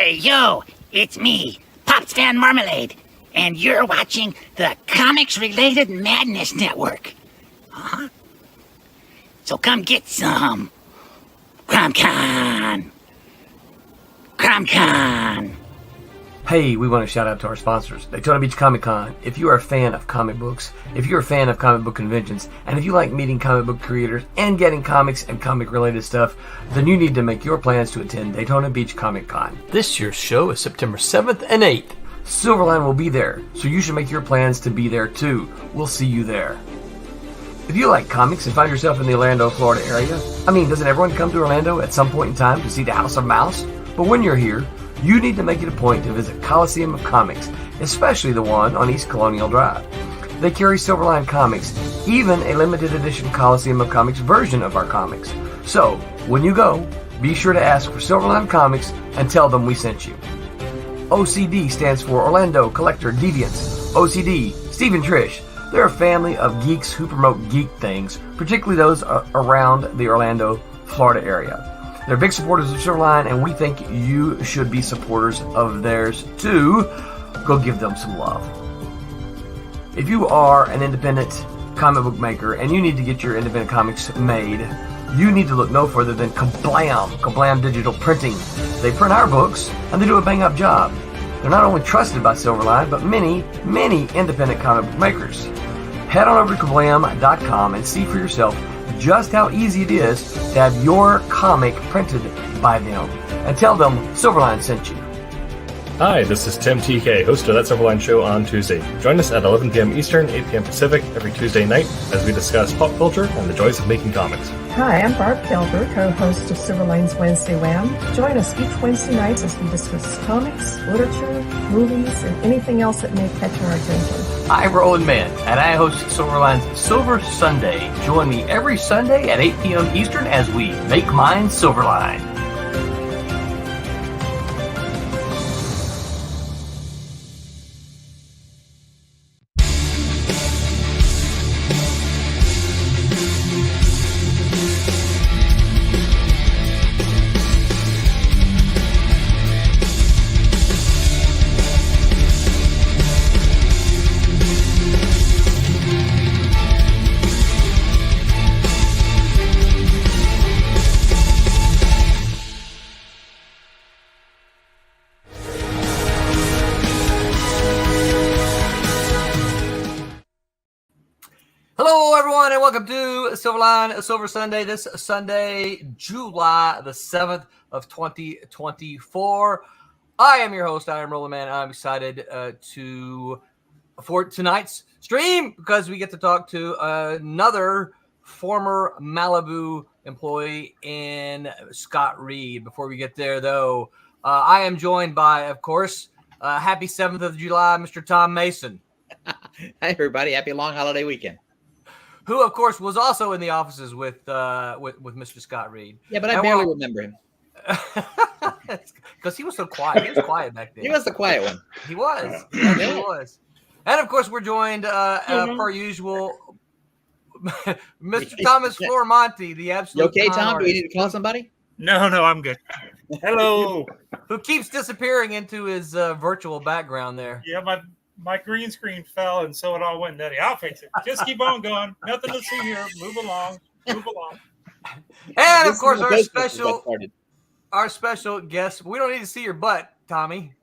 Hey, yo, it's me, Pops Fan Marmalade, and you're watching the Comics-Related Madness Network. Huh? So come get some. CromCon. CromCon. Hey, we want to shout out to our sponsors, Daytona Beach Comic Con. If you are a fan of comic books, if you're a fan of comic book conventions, and if you like meeting comic book creators and getting comics and comic-related stuff, then you need to make your plans to attend Daytona Beach Comic Con. This year's show is September 7th and 8th. Silverline will be there, so you should make your plans to be there too. We'll see you there. If you like comics and find yourself in the Orlando, Florida area, doesn't everyone come to Orlando at some point in time to see the House of Mouse? But when you're here, you need to make it a point to visit Coliseum of Comics, especially the one on East Colonial Drive. They carry Silverline comics, even a limited edition Coliseum of Comics version of our comics. So, when you go, be sure to ask for Silverline Comics and tell them we sent you. OCD stands for Orlando Collector Deviants. OCD, Steve and Trish. They're a family of geeks who promote geek things, particularly those around the Orlando, Florida area. They're big supporters of Silverline, and we think you should be supporters of theirs too. Go give them some love. If you are an independent comic book maker and you need to get your independent comics made, you need to look no further than Kablam Digital Printing. They print our books, and they do a bang-up job. They're not only trusted by Silverline, but many, many independent comic book makers. Head on over to kablam.com and see for yourself just how easy it is to have your comic printed by them. And tell them Silverline sent you. Hi, this is Tim TK, host of That Silverline Show on Tuesday. Join us at 11 p.m. Eastern, 8 p.m. Pacific every Tuesday night as we discuss pop culture and the joys of making comics. Hi, I'm Barb Kelber, co-host of Silverline's Wednesday Wham. Join us each Wednesday night as we discuss comics, literature, movies, and anything else that may catch our attention. I'm Roland Mann, and I host Silverline's Silver Sunday. Join me every Sunday at 8 p.m. Eastern as we make mine Silverline. And welcome to Silverline Silver Sunday. This Sunday, July the 7th of 2024. I am your host. I am Roland Man. I'm excited for tonight's stream because we get to talk to another former Malibu employee in Scott Reed. Before we get there, though, I am joined by, of course, happy 7th of July, Mr. Tom Mason. Hi, everybody. Happy long holiday weekend. Who, of course, was also in the offices with Mr. Scott Reed. Yeah, but I barely remember him. Because he was so quiet. He was quiet back then. He was the quiet one. He was. He was. And, of course, we're joined, per usual, Mr. Thomas Flormonti, the absolute You okay, Tom? Do we need to call somebody? No, I'm good. Hello. Who keeps disappearing into his virtual background there. Yeah, my green screen fell, and so it all went nutty. I'll fix it. Just keep on going. Nothing to see here. Move along. And, of course, our special guest. We don't need to see your butt, Tommy.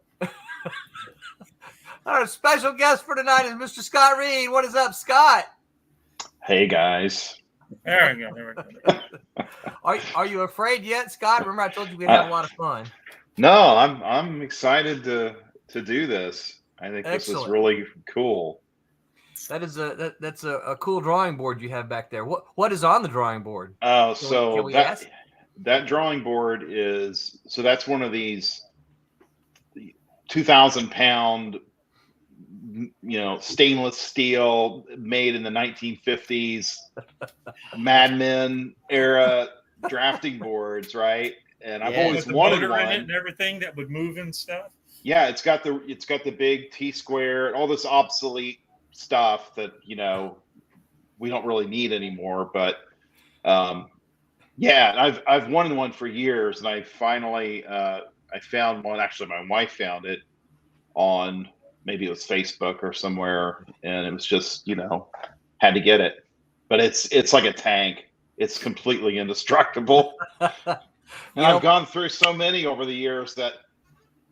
Our special guest for tonight is Mr. Scott Reed. What is up, Scott? Hey, guys. There we go. Are you afraid yet, Scott? Remember I told you we'd have a lot of fun. No, I'm excited to do this. I think This is really cool. That's a cool drawing board you have back there. What is on the drawing board? So that drawing board is that's one of these 2,000-pound, stainless steel made in the 1950s Mad Men era drafting boards, right? And I've always wanted one. In it and everything that would move and stuff. Yeah, it's got the big T-square, all this obsolete stuff that we don't really need anymore. But I've wanted one for years, and I finally I I found one. Actually, my wife found it on, maybe it was Facebook or somewhere, and it was just, had to get it. But it's like a tank. It's completely indestructible. And I've gone through so many over the years that,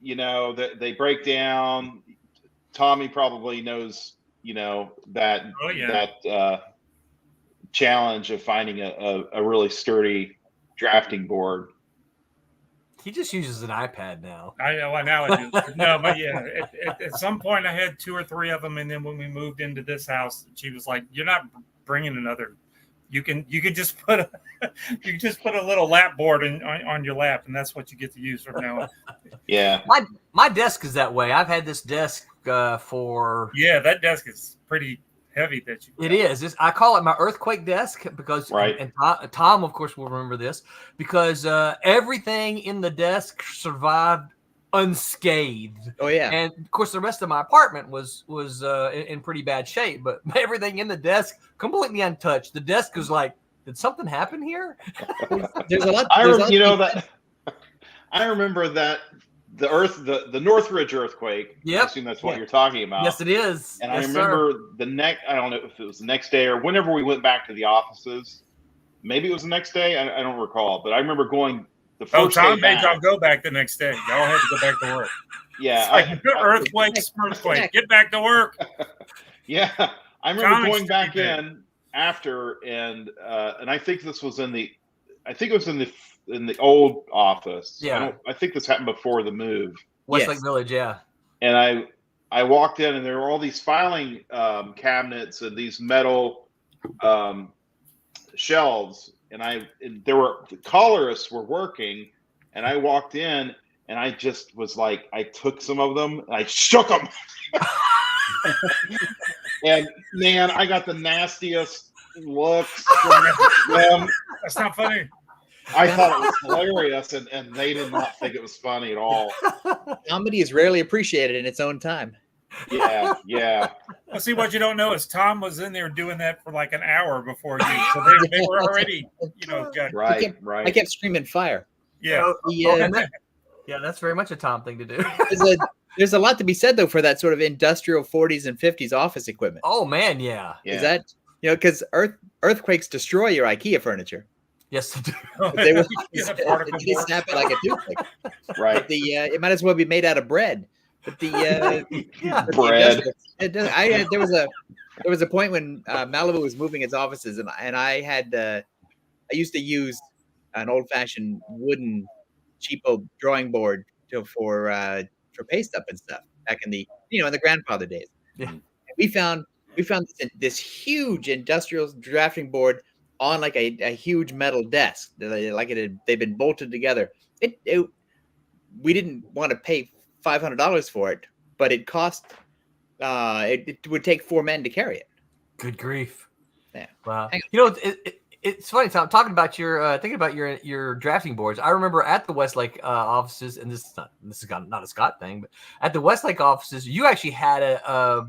that they break down. Tommy probably knows, that challenge of finding a really sturdy drafting board. He just uses an iPad now. I know. Now I do. No, but yeah, at some point I had 2 or 3 of them, and then when we moved into this house, she was like, "You're not bringing another. You can just put a little lap board on your lap, and that's what you get to use from now on." Yeah. My desk is that way. I've had this desk for. Yeah, that desk is pretty heavy. It is. I call it my earthquake desk because, right. And Tom, of course, will remember this because everything in the desk survived unscathed. Oh yeah. And of course, the rest of my apartment was in pretty bad shape, but everything in the desk completely untouched. The desk was like, did something happen here? There's a lot. I remember that. The Northridge earthquake. Yep. I assume that's what you're talking about. Yes, it is. And yes, I remember I don't know if it was the next day or whenever we went back to the offices. Maybe it was the next day. I don't recall, but I remember going the first day Tom made back. y'all go back the next day. Y'all had to go back to work. Yeah. Earthquake. Get back to work. Yeah. I remember going back in after, and I think this was in the old office. Yeah. I think this happened before the move. Westlake Village, yeah. And I walked in, and there were all these filing cabinets and these metal shelves, and the colorists were working, and I walked in, and I just was like, I took some of them, and I shook them. And man, I got the nastiest looks from them. That's not funny. I thought it was hilarious, and they did not think it was funny at all. Comedy is rarely appreciated in its own time. Yeah. Well, see, what you don't know is Tom was in there doing that for like an hour before you, so they were already, got right. I kept screaming fire. Yeah. Yeah, that's very much a Tom thing to do. There's a lot to be said though for that sort of industrial 40s and 50s office equipment. Oh man, yeah. Is that because earthquakes destroy your IKEA furniture? Yes, they do. They snap it like a toothpick. Right. It might as well be made out of bread. But bread. There was a point when Malibu was moving its offices, and I used to use an old-fashioned wooden cheapo drawing board for paste up and stuff back in the in the grandfather days. Yeah. And we found this huge industrial drafting board on like a huge metal desk, they'd been bolted together. We didn't want to pay $500 for it, but it cost. It would take 4 men to carry it. Good grief! Yeah. Wow. It's funny, Tom. Talking about thinking about your drafting boards. I remember at the Westlake offices, and this is not a Scott thing, but at the Westlake offices, you actually had a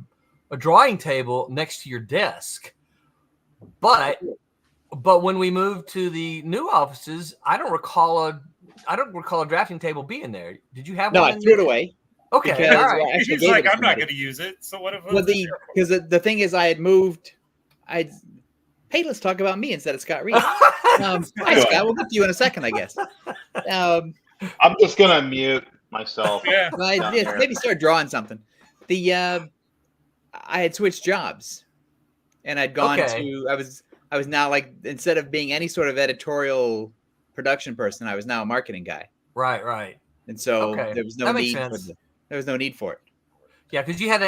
drawing table next to your desk, but when we moved to the new offices, I don't recall a drafting table being there. Did you have one? No, I threw it away. Okay, all right. He's like, I'm not going to use it. So what if? Well, because the thing is, I had moved. Hey, let's talk about me instead of Scott Reed. Hi, Scott. We'll get to you in a second, I guess. I'm just gonna mute myself. Yeah. Maybe start drawing something. I had switched jobs, and I'd gone to. I was now like, instead of being any sort of editorial production person, I was now a marketing guy. Right. And so there was no need. There was no need for it. Yeah, because you had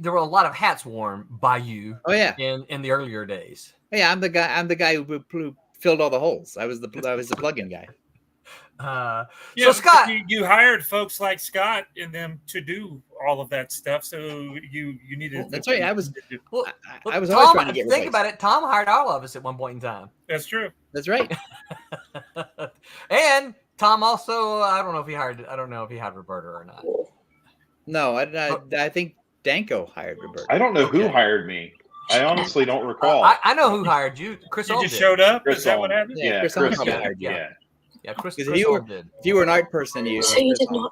there were a lot of hats worn by you. Oh yeah, in the earlier days. Yeah, I'm the guy who filled all the holes. I was the plug-in guy. So Scott, you hired folks like Scott and them to do all of that stuff. So you needed. Well, that's right. I was always Tom, trying to get. Think about it. Tom hired all of us at one point in time. That's true. That's right. And Tom also, I don't know if he hired Roberta or not. No, I think Danko hired Roberta. I don't know who hired me. I honestly don't recall. I know who hired you. Chris You Old just did. showed up. Chris Is that Old. what happened? Yeah, Chris Old hired you. Yeah. Yeah, Chris Because if Holm did. you were an art person, you. So you did not.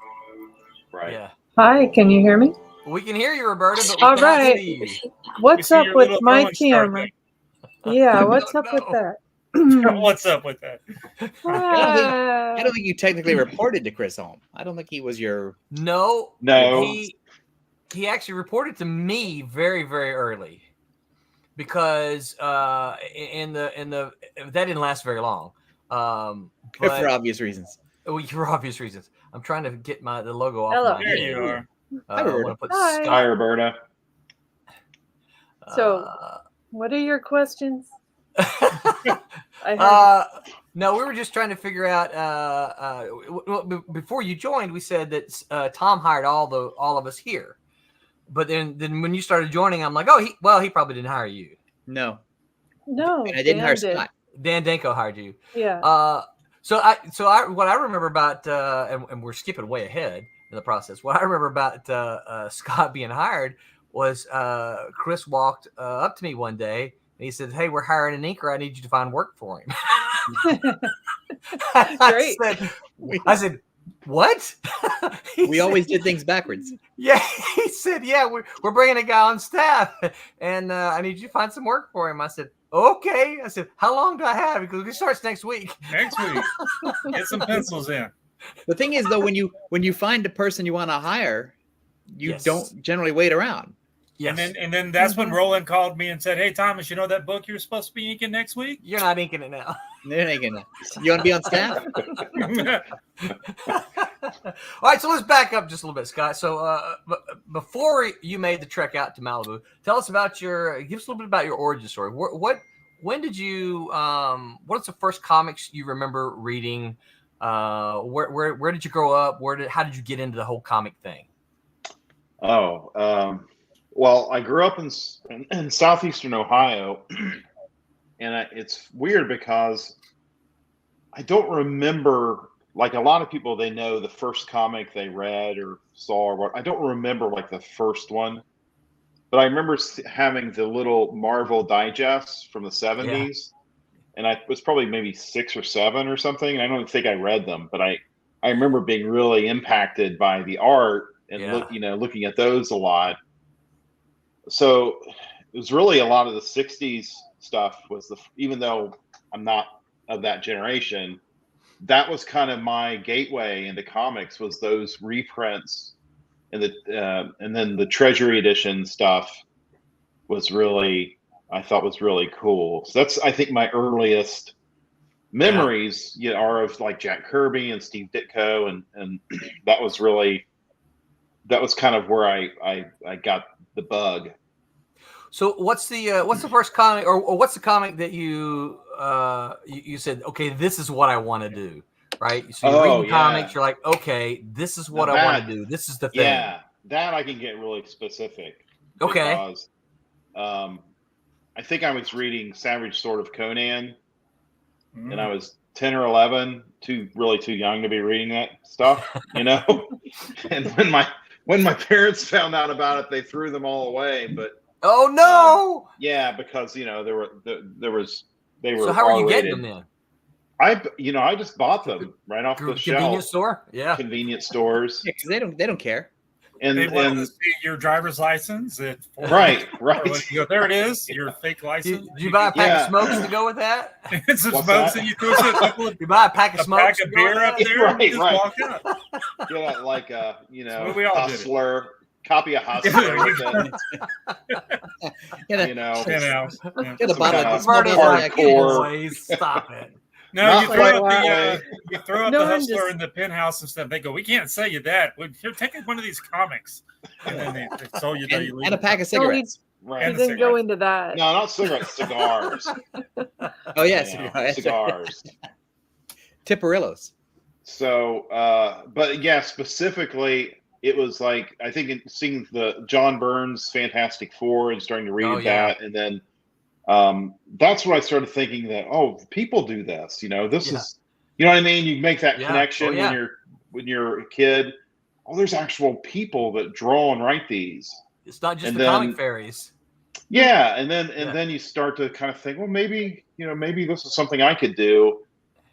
Right. Yeah. Hi, can you hear me? We can hear you, Roberta, but we All cannot right. see you. We What's see up your with little my throwing star camera? thing. Yeah, what's up with No. that? What's up with that? I don't think you technically reported to Chris Holm. I don't think he was your. No. He actually reported to me very, very early because in the that didn't last very long. For But obvious reasons. for obvious reasons. I'm trying to get the logo off Hello. my There head. you are. Hi, I Roberta. want to put Hi. Hi, Scott. Roberta. So, what are your questions? I heard. No, we were just trying to figure out. Before you joined, we said that Tom hired all of us here, but then when you started joining, I'm like, he probably didn't hire you. No. No, And I didn't Dan hire did. Scott. Dan Danko hired you. Yeah. So what I remember about and we're skipping way ahead in the process. What I remember about Scott being hired was Chris walked up to me one day and he said, "Hey, we're hiring an inker. I need you to find work for him." Great. I said, "What?" We always did things backwards. Yeah, he said, "Yeah, we're bringing a guy on staff, and I need you to find some work for him." I said, "Okay." I said, "How long do I have?" Because he starts next week. Next week, get some pencils in. The thing is, though, when you find a person you want to hire, you Yes. don't generally wait around. Yes. And then that's when Roland called me and said, "Hey, Thomas, you know that book you're supposed to be inking next week?" You're not inking it now. They're not gonna. You want to be on staff? All right, so let's back up just a little bit, Scott. So before you made the trek out to Malibu, tell us about give us a little bit about your origin story. When did you? What's the first comics you remember reading? Where did you grow up? How did you get into the whole comic thing? Well, I grew up in southeastern Ohio, and it's weird because I don't remember, like a lot of people, they know the first comic they read or saw or what. I don't remember like the first one, but I remember having the little Marvel digests from the 70s, and I was probably maybe 6 or 7 or something. And I don't think I read them, but I remember being really impacted by the art and looking at those a lot. So it was really a lot of the 60s stuff even though I'm not of that generation, that was kind of my gateway into comics, was those reprints and then the Treasury edition stuff I thought was really cool. So that's, I think, my earliest memories are of like Jack Kirby and Steve Ditko, and that was kind of where I got the bug. So what's the first comic or what's the comic that you said, okay, this is what I want to do, right? So you're reading comics, you're like, okay, this is what I want to do. This is the thing. Yeah, that I can get really specific. Okay. Because, I think I was reading Savage Sword of Conan, and I was 10 or 11, too young to be reading that stuff, And when my parents found out about it, they threw them all away. But oh no! Because they were. So how are you getting them then? I just bought them right off the shelf. Convenience store, convenience stores. Yeah, because they don't care. And they want to see your driver's license. Right. You go, there it is, your fake license. Did you buy a pack of smokes to go with that? Some smokes, and you throw a couple of. You buy a pack of smokes, pack of beer up there, right? And just walk up. Yeah, like Hustler. Copy of Hustler. Get a bottle of hardcore. Stop it. No, you throw up the Hustler in the penthouse and stuff. They go, we can't sell you that. Here, take one of these comics. And then they sold you that. And a pack of cigarettes. Right. He didn't go into that. No, not cigarettes, cigars. Oh, yeah, cigars. Tipperillos. So, but yeah, specifically, it was like, I think seeing the John Byrne's Fantastic Four and starting to read that, and then that's when I started thinking that, people do this. This is, you know what I mean? You make that connection when you're a kid. There's actual people that draw and write these. It's not just comic fairies. Yeah, and then you start to kind of think, well, maybe this is something I could do.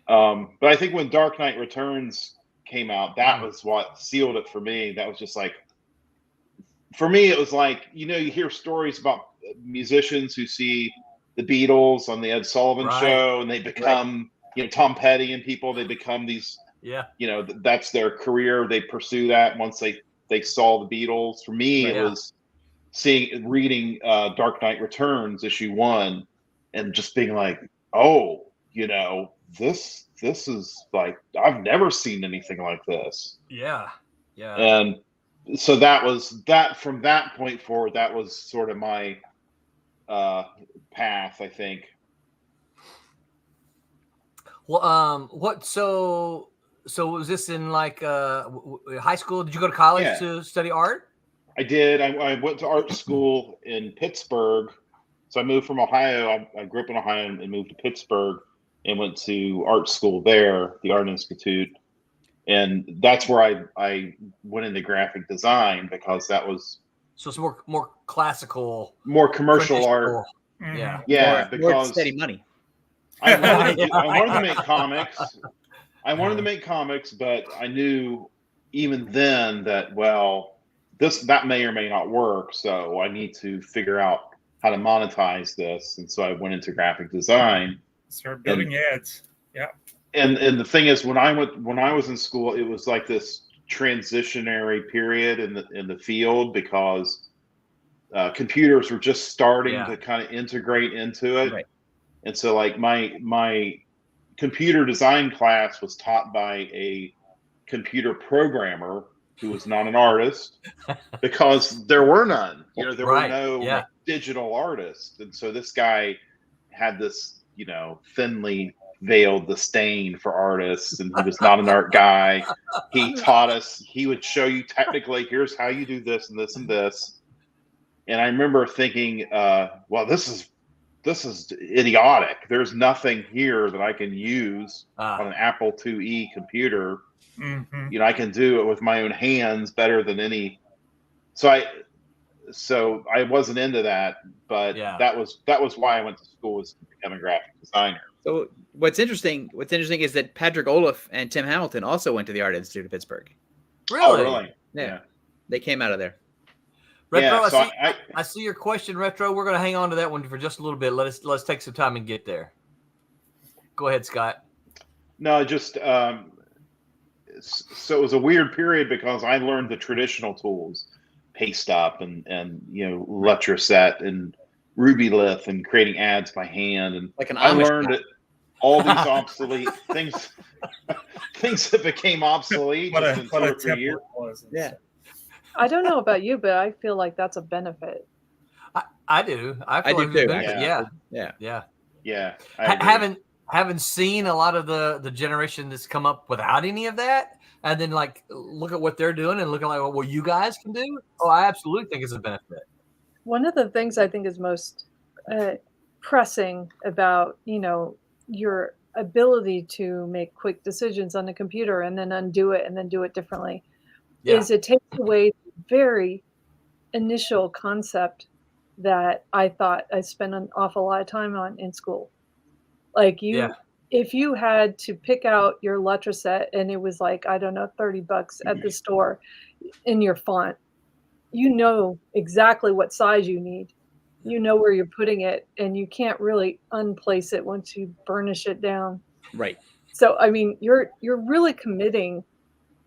But I think when Dark Knight Returns came out, that was what sealed it for me. That was just like, for me, it was like, you hear stories about musicians who see the Beatles on the Ed Sullivan show, and they become, Tom Petty and people, they become these, that's their career. They pursue that once they saw the Beatles. For me, it was reading Dark Knight Returns issue 1 and just being like, oh, this is like, I've never seen anything like this. Yeah. And so that was that. From that point forward, that was sort of my path, I think. Well, so was this in like high school? Did you go to college to study art? I did. I went to art school in Pittsburgh. So I moved from Ohio. I grew up in Ohio and moved to Pittsburgh and went to art school there, the Art Institute. And that's where I went into graphic design, because that was it's more classical, more commercial art. Yeah, because steady money. I wanted to make comics. I wanted to make comics, but I knew even then that that may or may not work. So I need to figure out how to monetize this, and so I went into graphic design. Start building ads. Yeah. And the thing is, when I was in school, it was like this transitionary period in the field, because computers were just starting to kind of integrate into it. Right. And so like my computer design class was taught by a computer programmer who was not an artist, because there were none. There were no digital artists. And so this guy had this, thinly veiled disdain for artists, and he was not an art guy. He taught us, he would show you technically, here's how you do this and this and this. And I remember thinking, well, this is idiotic. There's nothing here that I can use on an Apple IIe computer. Mm-hmm. I can do it with my own hands better than any. So I wasn't into that, but that was why I went to school, was to become a graphic designer. So what's interesting is that Patrick Olaf and Tim Hamilton also went to the Art Institute of Pittsburgh. Really? Oh, really? Yeah. They came out of there. Retro, I see your question, Retro. We're going to hang on to that one for just a little bit. Let's take some time and get there. Go ahead, Scott. No, just so it was a weird period, because I learned the traditional tools, paste up and Letraset and Rubylith and creating ads by hand, and like I learned it. All these obsolete things that became obsolete What a in 2 or 3 years. was. Yeah. I don't know about you, but I feel like that's a benefit. I do. I do like too. Yeah. Haven't seen a lot of the generation that's come up without any of that, and then like look at what they're doing and looking like what you guys can do. Oh, I absolutely think it's a benefit. One of the things I think is most pressing about, your ability to make quick decisions on the computer and then undo it and then do it differently is it takes away the very initial concept that I thought I spent an awful lot of time on in school. Like if you had to pick out your Letraset and it was like, I don't know, $30 at the store in your font, exactly what size you need. Where you're putting it, and you can't really unplace it once you burnish it down. Right. So, I mean, you're really committing.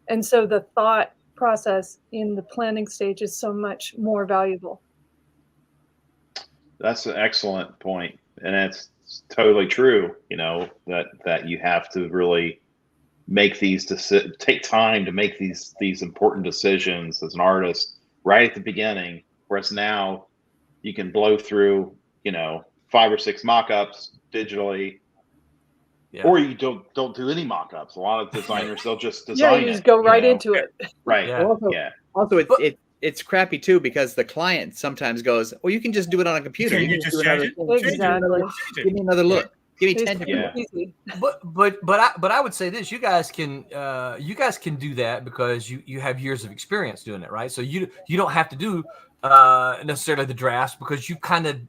And so the thought process in the planning stage is so much more valuable. That's an excellent point. And it's totally true, that you have to really make take time to make these important decisions as an artist right at the beginning. Whereas now, you can blow through, 5 or 6 mock-ups digitally, or you don't do any mock-ups. A lot of designers, they'll just design you just go right into it. Right. Also, it's crappy too, because the client sometimes goes, "Well, you can just do it on a computer. You just do change it. Exactly. Give me another look. Give me 10 easy. But I would say this: you guys can do that because you have years of experience doing it, right? So you don't have to do necessarily the drafts, because you've kind of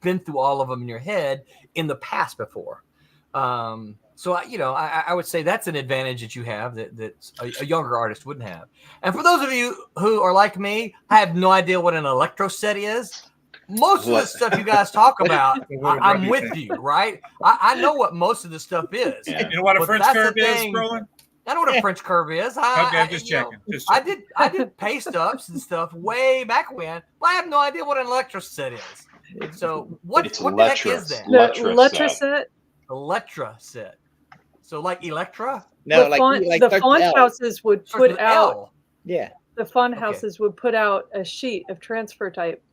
been through all of them in your head in the past before. So So, I would say that's an advantage that you have that a younger artist wouldn't have. And for those of you who are like me, I have no idea what an electro set is. Most of the stuff you guys talk about, I'm with you, right? I know what most of the stuff is. Yeah. You know what a French curve is, Roland? I know what a French curve is. Okay, just checking. I did paste ups and stuff way back when, but I have no idea what an electro set is. So what the heck is that? The Electra set. Electra set. So like Electra? No, the font houses would put out. Yeah. The font houses would put out a sheet of transfer type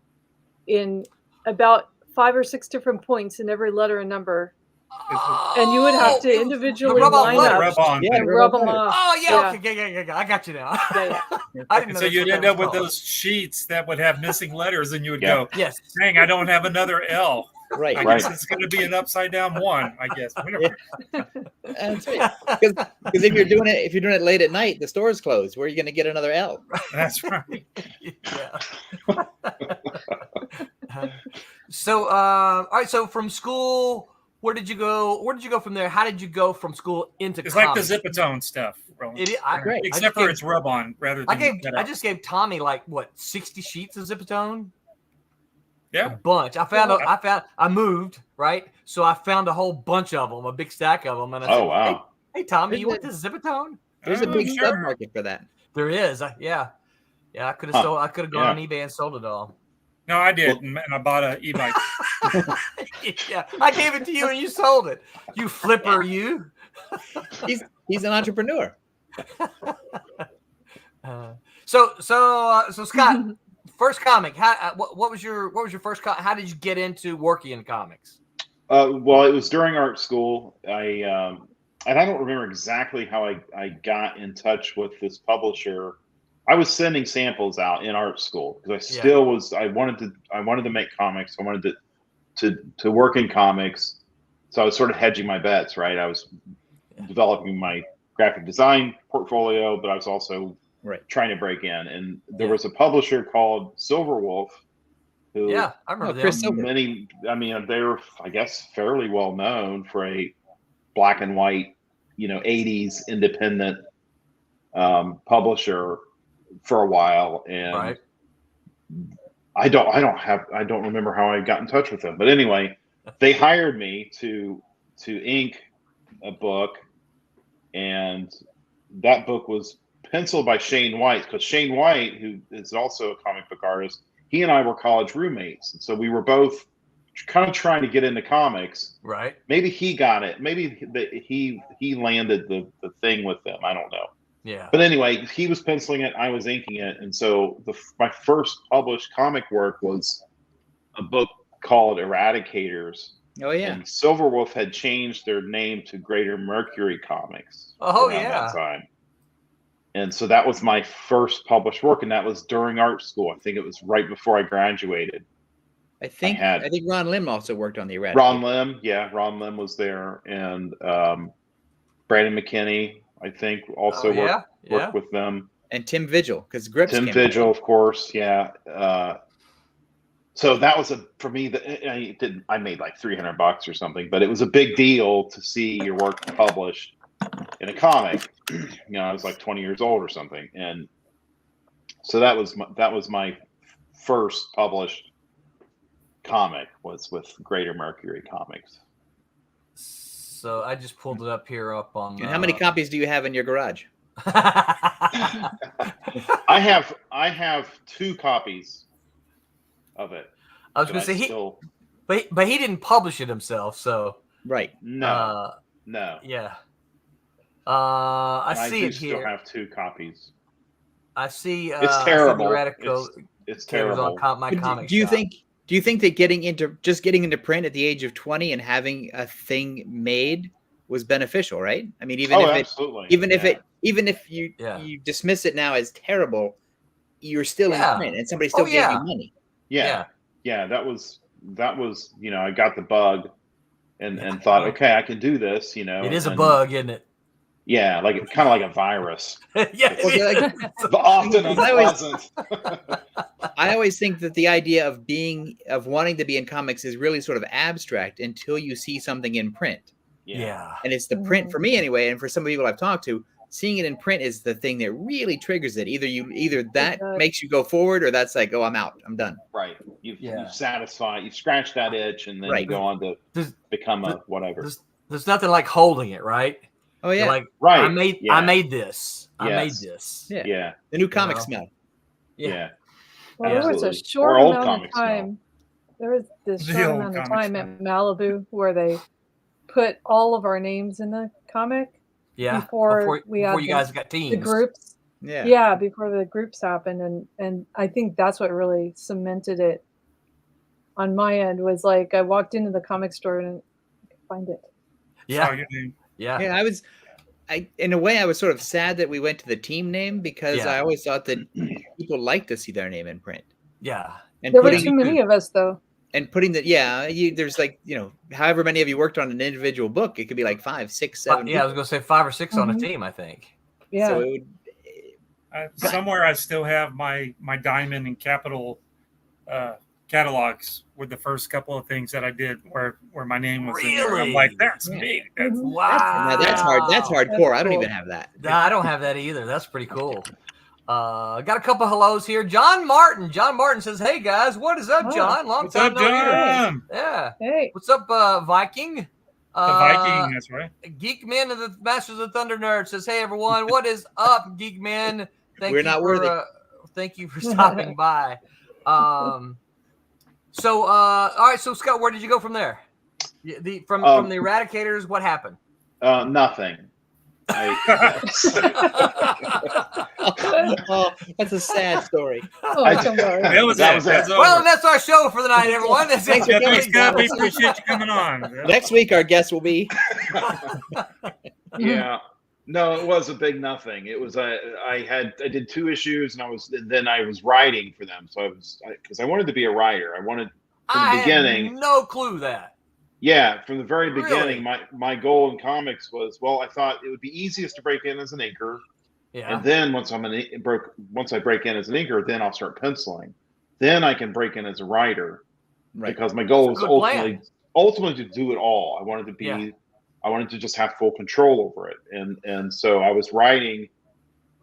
in about 5 or 6 different points in every letter and number. And you would have to individually line up and rub them off. Oh, yeah. Okay. I got you now. Yeah. I didn't know So you'd end up with those sheets that would have missing letters, and you would go, yes, dang, I don't have another L. Right. I guess it's going to be an upside down one, I guess. That's right. Because if you're doing it late at night, the store's closed. Where are you going to get another L? That's right. Yeah. So, all right. So from school, where did you go? Where did you go from there? How did you go from school into It's comics? like the Zipatone stuff, Roland. It is, Great. Except for it's rub-on rather than I just gave Tommy 60 sheets of Zipatone. Yeah, a bunch. I moved, right? So I found a whole bunch of them, a big stack of them. And I said, wow. Hey Tommy, you want this Zipatone? There's a big sub market for that. There is. Yeah. I could have I could have gone on eBay and sold it all. No, I did, and I bought an e-bike. Yeah, I gave it to you and you sold it. You flipper, you. He's an entrepreneur. So Scott, first comic. What was your first comic? How did you get into working in comics? Well, it was during art school. And I don't remember exactly how I got in touch with this publisher. I was sending samples out in art school because I wanted to make comics. I wanted to work in comics. So I was sort of hedging my bets, right? I was developing my graphic design portfolio, but I was also trying to break in. And there was a publisher called Silverwolf who I remember them. They're, I guess, fairly well known for a black and white, 80s independent publisher for a while. And I don't remember how I got in touch with them, but anyway, they hired me to ink a book, and that book was penciled by Shane White, because Shane White, who is also a comic book artist, he and I were college roommates, and so we were both kind of trying to get into comics. Right. Maybe he got it. Maybe he landed the thing with them. I don't know. Yeah. But anyway, he was penciling it, I was inking it, and so my first published comic work was a book called Eradicators. Oh yeah. And Silverwolf had changed their name to Greater Mercury Comics. Oh around yeah. that time. And so that was my first published work, and that was during art school. I think it was right before I graduated. I think Ron Lim also worked on the Eradicators. Ron Lim was there, and Brandon McKinney, I think, also worked with them. And Tim Vigil, because Grips Tim Vigil, of course, yeah. So that was I made like $300 or something, but it was a big deal to see your work published in a comic. I was like 20 years old or something, and so that was my first published comic, was with Greater Mercury Comics. So I just pulled it up here on. And how many copies do you have in your garage? I have 2 copies of it. I was going to say but he didn't publish it himself, so right. No. Yeah. I see it here. Still have 2 copies. I see. It's terrible. It's terrible. On my comic. Do you think that getting into print at the age of 20 and having a thing made was beneficial, right? I mean, even if you dismiss it now as terrible, you're still in print, and somebody still gave you money. Yeah. That was I got the bug, and thought, okay, I can do this. It is a bug, isn't it? Yeah, kind of like a virus. Yeah, but often unpleasant. I always think that the idea of wanting to be in comics is really sort of abstract until you see something in print. Yeah. And it's the print for me anyway, and for some people I've talked to, seeing it in print is the thing that really triggers it. Either that makes you go forward, or that's like, oh, I'm out, I'm done. Right. You've satisfied, you've scratched that itch, and then you go on to become a whatever. There's nothing like holding it, right? Oh yeah. You're like, right. I made this. I made this. Yeah. The new comic smell. Yeah. Well, there was a short amount of time. There was this short amount of time at Malibu where they put all of our names in the comic. Yeah. Before you guys got teams. The groups. Yeah. Before the groups happened, and I think that's what really cemented it. On my end was like I walked into the comic store and I could find it. Yeah. Yeah. I in a way I was sort of sad that we went to the team name because I always thought that people like to see their name in print. Yeah. And there were too many of us though. And putting that, there's like, however many of you worked on an individual book, it could be like 5, 6, 7. Yeah, I was going to say 5 or 6 on a team, I think. Yeah. So it would, somewhere I still have my diamond and capital catalogs with the first couple of things that I did where my name was in there. I'm like, that's me. Wow. That's hard. That's hardcore. I don't even have that. No, I don't have that either. That's pretty cool. Got a couple hellos here. John Martin. John Martin says, "Hey guys, what is up, John? Long time no hear." Yeah. Hey. What's up, Viking? The Viking, that's right. Geek Man of the Masters of Thunder Nerd says, "Hey everyone, what is up, Geek Man? We're not worthy. Thank you for stopping by." So, all right. So, Scott, where did you go from there? From the Eradicators, what happened? Nothing. Oh, that's a sad story. Don't worry. That was it. Well, that's our show for the night, everyone. Thanks for coming, Scott. We appreciate you coming on. Next week, our guest will be. Yeah. No, it was a big nothing. It was I did 2 issues, and then I was writing for them. So because I wanted to be a writer. I wanted from the beginning. Had no clue that. Yeah, from the very beginning, Really? my goal in comics was, well, I thought it would be easiest to break in as an inker, and then once I break in as an inker, then I'll start penciling. Then I can break in as a writer, because my goal was ultimately to do it all. I wanted to be, I wanted to just have full control over it, and so I was writing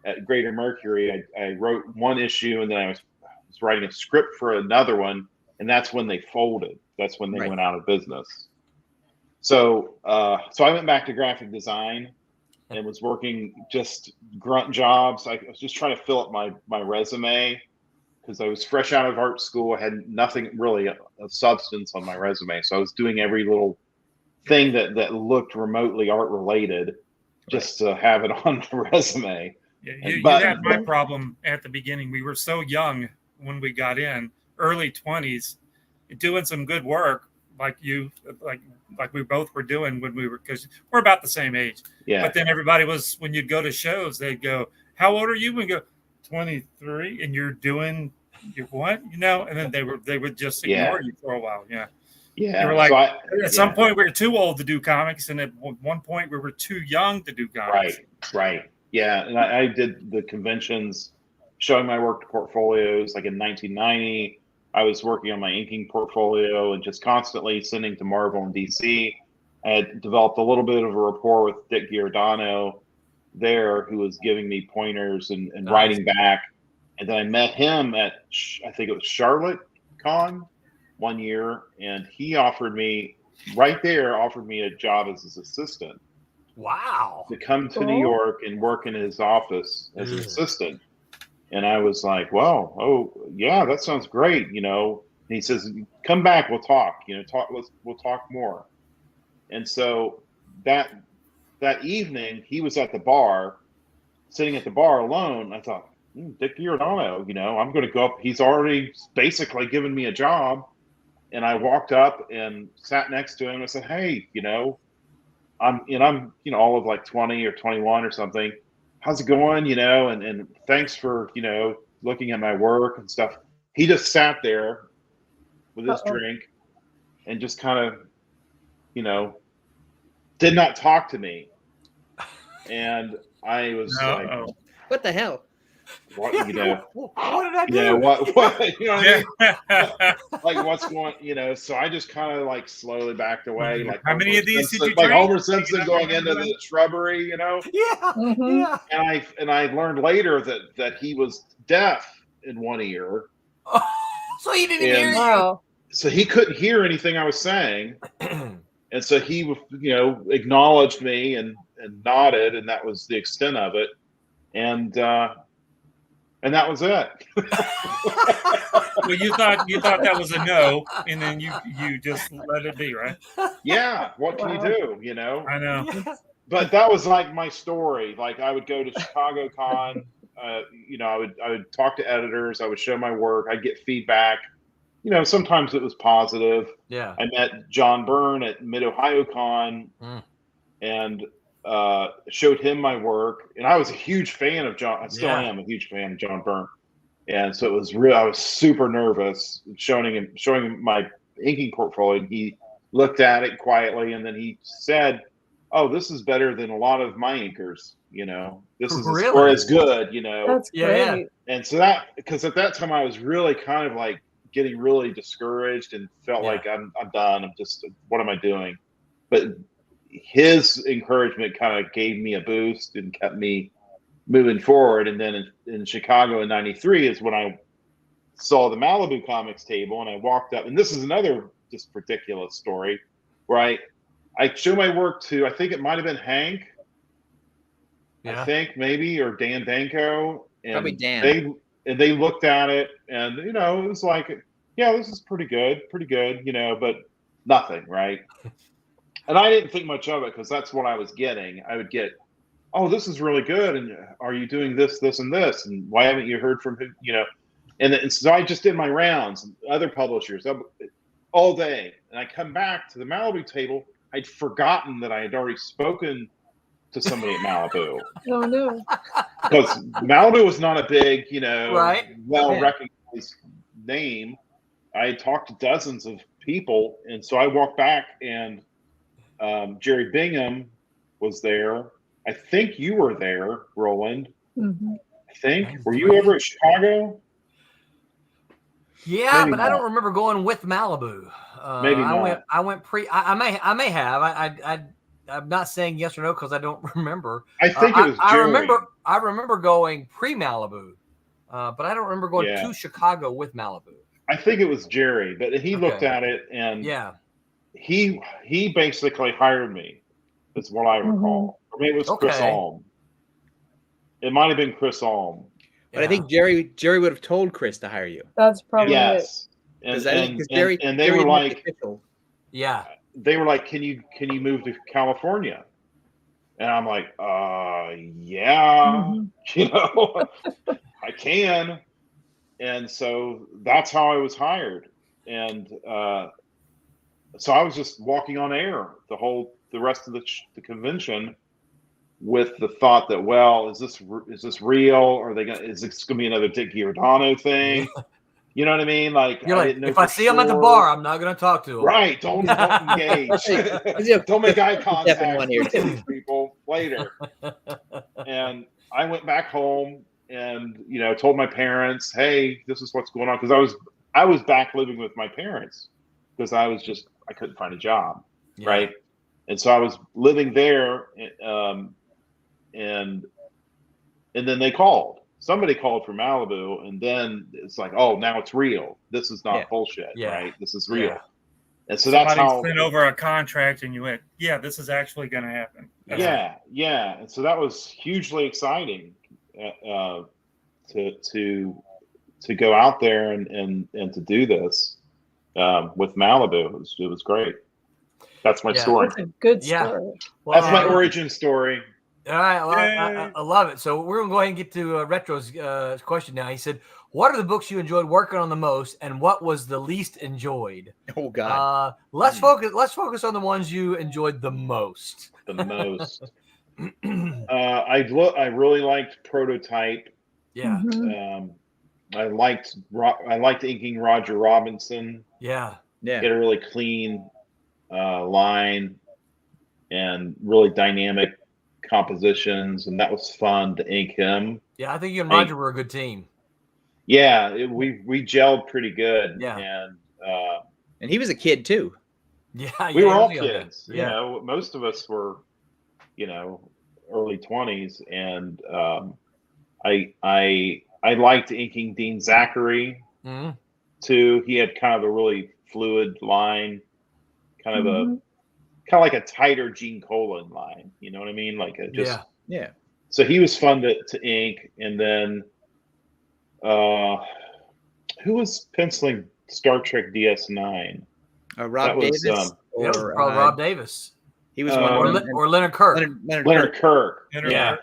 at Greater Mercury. I wrote 1 issue, and then I was writing a script for another one, and that's when they folded. That's when they went out of business. So I went back to graphic design and was working just grunt jobs. I was just trying to fill up my resume because I was fresh out of art school. I had nothing really of substance on my resume. So I was doing every little thing that looked remotely art related just to have it on the resume. Yeah, you had my problem at the beginning. We were so young when we got in, early 20s, doing some good work like we both were doing when we were, because we're about the same age. Yeah. But then everybody was, when you'd go to shows, they'd go, "How old are you?" And we go, 23, and you're doing your what? And then they would just ignore you for a while. Yeah. Yeah. They were like, at some point we were too old to do comics, and at one point we were too young to do comics. Right. Yeah. And I did the conventions showing my work to portfolios. Like in 1990, I was working on my inking portfolio and just constantly sending to Marvel and DC. I had developed a little bit of a rapport with Dick Giordano there, who was giving me pointers and writing back. And then I met him at, I think it was Charlotte Con one year, and he offered me a job as his assistant. Wow. To come to New York and work in his office as an assistant. And I was like, "Well, oh yeah, that sounds great." And he says, "Come back, we'll talk. We'll talk more." And so that evening, he was at the bar, sitting at the bar alone. I thought, Dick Giordano, I'm going to go up. He's already basically given me a job. And I walked up and sat next to him. I said, "Hey, I'm all of like 20 or 21 or something. How's it going? And thanks for, looking at my work and stuff." He just sat there with his drink and just kind of, did not talk to me. And I was like, "What the hell?" what you know, What did I do? you know what you know what I mean? Yeah. Like what's going, so I just kind of like slowly backed away. Like How many of these did you like drink? Homer Simpson going into the shrubbery, Yeah, Mhm. yeah. and I learned later that he was deaf in one ear, So he didn't even hear and you. Wow. so he couldn't hear anything I was saying, and so he acknowledged me and nodded, and that was the extent of it, and that was it. Well, you thought that was a no, and then you just let it be, right? Yeah, what can Wow. you do? I know. Yeah. But that was like my story. Like I would go to Chicago Con, I would talk to editors, I would show my work, I'd get feedback. Sometimes it was positive. Yeah. I met John Byrne at Mid Ohio Con and showed him my work, and I was a huge fan of John. I still am a huge fan of John Byrne, and so it was real. I was super nervous showing him my inking portfolio. And he looked at it quietly, and then he said, "Oh, this is better than a lot of my inkers. This is Really? or as good. That's Yeah. great. And so that, because at that time I was really kind of like getting really discouraged and felt Yeah. like I'm done. I'm just, what am I doing? But his encouragement kind of gave me a boost and kept me moving forward. And then in Chicago in '93 is when I saw the Malibu Comics table, and I walked up, and this is another just ridiculous story where I showed my work to, I think it might have been Hank, Yeah. I think maybe, or Dan Danko, and Probably Dan. they looked at it, and it was like, yeah, this is pretty good, but nothing, right? And I didn't think much of it because that's what I was getting. I would get, oh, this is really good, and are you doing this, and this, and why haven't you heard from him? And so I just did my rounds, other publishers, all day, and I come back to the Malibu table. I'd forgotten that I had already spoken to somebody at Malibu. Oh no. Because Malibu was not a big, Right. well-recognized name. I had talked to dozens of people, and so I walked back, and Jerry Bingham was there. I think you were there, Roland. Mhm. I think. Were you ever at Chicago? Yeah, Maybe but I not. don't remember going with Malibu. Maybe I not. went pre. I may have. I'm not saying yes or no because I don't remember. I think it was Jerry. I remember going pre Malibu, but I don't remember going to Chicago with Malibu. I think it was Jerry, but he looked at it, and he basically hired me. That's what I recall. Or maybe it was Chris Alm. It might have been Chris Alm. But I think Jerry would have told Chris to hire you. That's probably yes. Because Jerry, and they were like, yeah, they were like, can you move to California? And I'm like, yeah, I can. And so that's how I was hired. And so I was just walking on air the rest of the convention with the thought that, well, is this real? Is this going to be another Dick Giordano thing? You know what I mean? Like, you're like, if I see him at the bar, I'm not going to talk to him. Right. Don't engage. Don't make eye contact with these people later. And I went back home and, told my parents, hey, this is what's going on. Because I was back living with my parents because I couldn't find a job. Yeah. Right. And so I was living there, and then they called. Somebody called from Malibu, and then it's like, oh, now it's real. This is not bullshit, right? This is real. Yeah. And so somebody that's how sent over a contract, and you went, yeah, this is actually going to happen. Yeah. And so that was hugely exciting to go out there and to do this with Malibu. It was great. That's my story. That's a good story. Well, that's my origin story. All right, well, I love it. So we're going to go ahead and get to Retro's question now. He said, what are the books you enjoyed working on the most, and what was the least enjoyed? Oh, God. Let's focus on the ones you enjoyed the most. The most. I really liked Prototype. Yeah. I liked inking Roger Robinson. Yeah. He had a really clean line and really dynamic compositions, and that was fun to ink him. Yeah, I think you and Roger were a good team. Yeah, we gelled pretty good. Yeah. And he was a kid too. Yeah, we were he all was a young guy. kids. You know, most of us were, early 20s, and I liked inking Dean Zachary too. He had kind of a really fluid line, kind of like a tighter Gene Colan line. You know what I mean? Like yeah. So he was fun to ink, and then who was penciling Star Trek DS9? Rob Davis, or Rob Davis. He was or Leonard Kirk. Leonard Kirk. Yeah.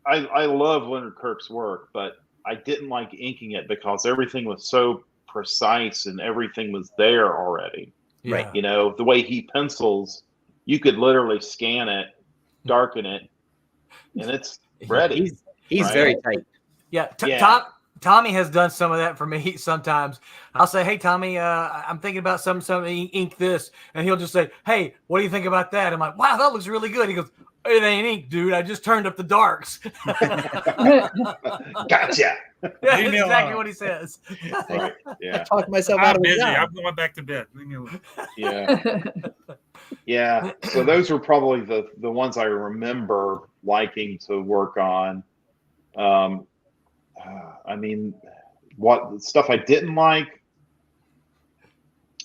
I love Leonard Kirk's work, but I didn't like inking it because everything was so precise and everything was there already. Right. The way he pencils, you could literally scan it, darken it, and it's ready. He's very tight. Yeah. Tommy has done some of that for me sometimes. I'll say, hey, Tommy, I'm thinking about something, ink this. And he'll just say, hey, what do you think about that? I'm like, wow, that looks really good. He goes, it ain't ink, dude. I just turned up the darks. Gotcha. Yeah, that's exactly what he says. Right. Yeah. Talk myself out of busy. it. I'm going back to bed. Leave me alone. Yeah. Yeah. So those were probably the ones I remember liking to work on. I mean, what stuff I didn't like?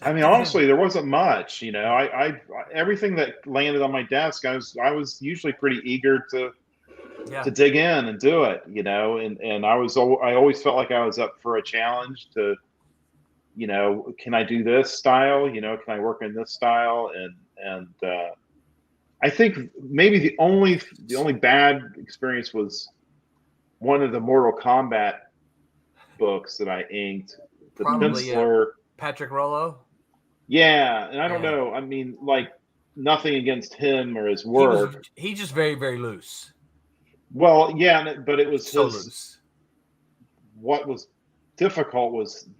I mean, honestly, there wasn't much. I everything that landed on my desk, I was usually pretty eager to dig in and do it. And I always felt like I was up for a challenge to, can I do this style? Can I work in this style? And I think maybe the only bad experience was one of the Mortal Kombat books that I inked. The penciler, Patrick Rollo. Yeah, and I don't know. I mean, like, nothing against him or his work. He's just very, very loose. Well, yeah, but it was so loose. What was difficult was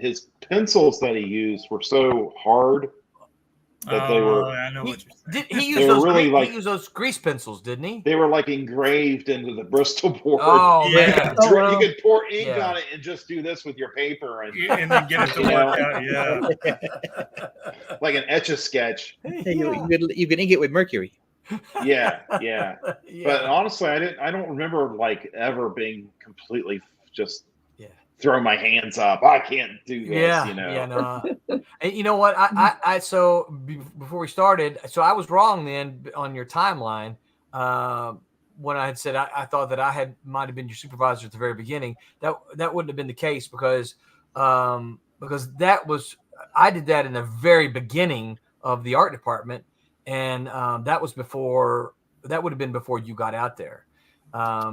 his pencils that he used were so hard that they were. I know what you're saying. He used those grease pencils, didn't he? They were like engraved into the Bristol board. Oh man! You could pour ink on it and just do this with your paper and then get it to work out. Yeah, like an Etch-a-Sketch. You can ink it with mercury. Yeah. But honestly, I don't remember like ever being completely just throw my hands up. I can't do this. And you know what? I so before we started, so I was wrong then on your timeline when I had said I thought that might have been your supervisor at the very beginning. That wouldn't have been the case because that was I did that in the very beginning of the art department, and that would have been before you got out there,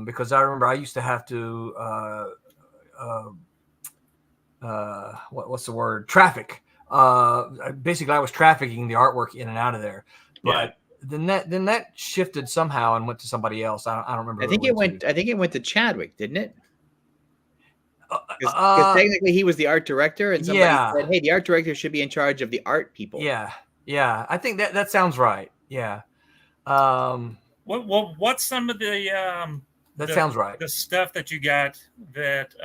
because I remember I used to have to. What's the word? Traffic. Basically, I was trafficking the artwork in and out of there. But then that shifted somehow and went to somebody else. I don't remember. I think it went to Chadwick, didn't it? Because technically he was the art director, and somebody said, "Hey, the art director should be in charge of the art people." Yeah. I think that sounds right. Yeah. What's some of the sounds right. The stuff that you got that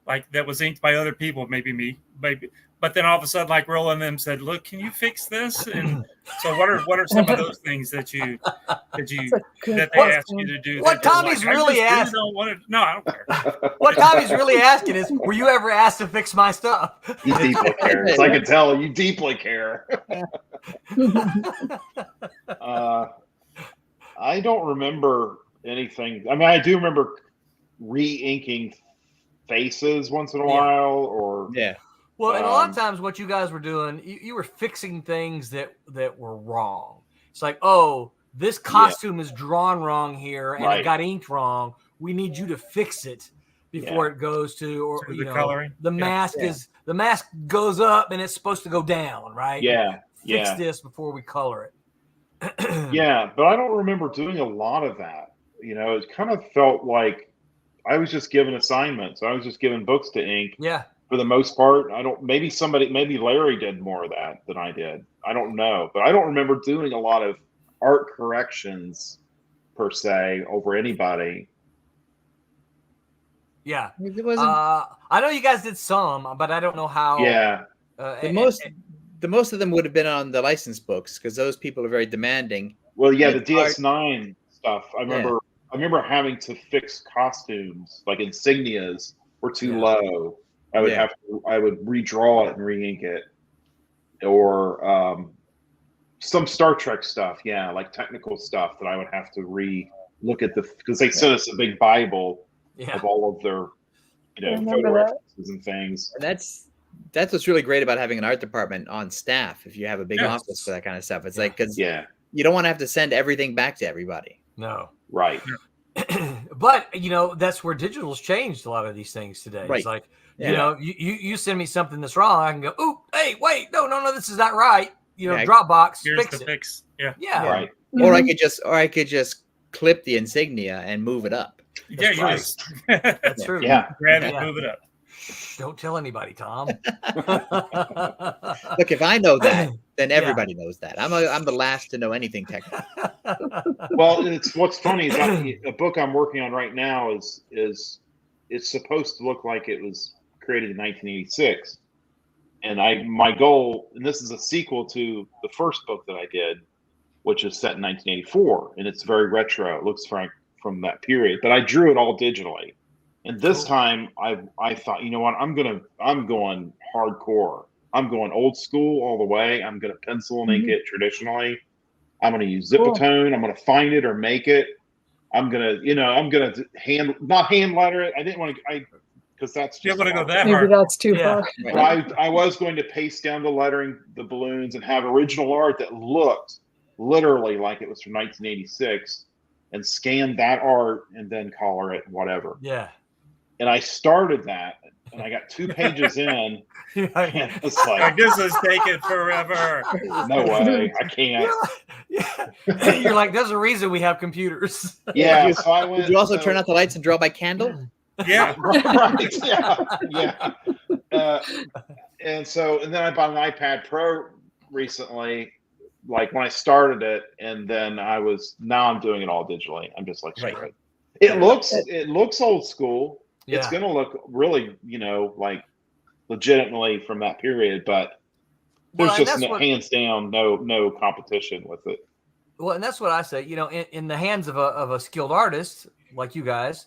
like that was inked by other people, maybe me, but then all of a sudden, like Roland and them said, "Look, can you fix this?" And so, what are some of those things that they asked you to do? What Tommy's really asking? No, I don't care. What Tommy's really asking is, were you ever asked to fix my stuff? You deeply care. As I can tell, you deeply care. I don't remember anything. I mean, I do remember re-inking faces once in a while, or Well, and a lot of times, what you guys were doing, you were fixing things that were wrong. It's like, oh, this costume is drawn wrong here, and it got inked wrong. We need you to fix it before it goes to the coloring. The mask the mask goes up, and it's supposed to go down, right? Fix this before we color it. Yeah, but I don't remember doing a lot of that. It kind of felt like I was just given assignments. I was just given books to ink. Yeah. For the most part, maybe Larry did more of that than I did. I don't know, but I don't remember doing a lot of art corrections per se over anybody. Yeah. It wasn't I know you guys did some, but I don't know how. Yeah. the most of them would have been on the license books because those people are very demanding. Well, yeah, And the DS9 stuff. I remember having to fix costumes, like insignias were too low. I would redraw it and re-ink it, or some Star Trek stuff. Yeah, like technical stuff that I would have to look at because they sent us a big Bible of all of their, photo references and things. And that's what's really great about having an art department on staff. If you have a big office for that kind of stuff, it's like because you don't want to have to send everything back to everybody. No, right. But that's where digital's changed a lot of these things today. Right. It's like you send me something that's wrong, I can go, oh, hey, wait, no, this is not right. Dropbox, Here's fix the it. fix. Yeah, right. Or I could just clip the insignia and move it up. Yeah, right. That's true. Yeah. Grab it, move it up. Don't tell anybody, Tom. Look, if I know that, then everybody knows that. I'm the last to know anything technical. Well, what's funny is a book I'm working on right now is it's supposed to look like it was created in 1986, and my goal, and this is a sequel to the first book that I did, which is set in 1984, and it's very retro. It looks from that period, but I drew it all digitally. And this time I thought, you know what, I'm going hardcore. I'm going old school all the way. I'm going to pencil and ink it traditionally. I'm going to use Zipatone. I'm going to find it or make it. I'm going to not hand letter it. I didn't want to, because that's just to go that Maybe hard. that's too far. But I was going to paste down the lettering, the balloons, and have original art that looked literally like it was from 1986, and scan that art and then color it, whatever. Yeah. And I started that, and I got 2 pages in. And it's like, this is taking forever. No way, I can't. You're like, there's a reason we have computers. Yeah. So I went. Did you also turn out the lights and draw by candle? Yeah. Right. Yeah. And then I bought an iPad Pro recently, like when I started it, and then now I'm doing it all digitally. I'm just like, Right. It looks old school. Yeah. It's going to look really, like legitimately from that period, but there's hands down no competition with it. Well, and that's what I say. In the hands of a skilled artist like you guys,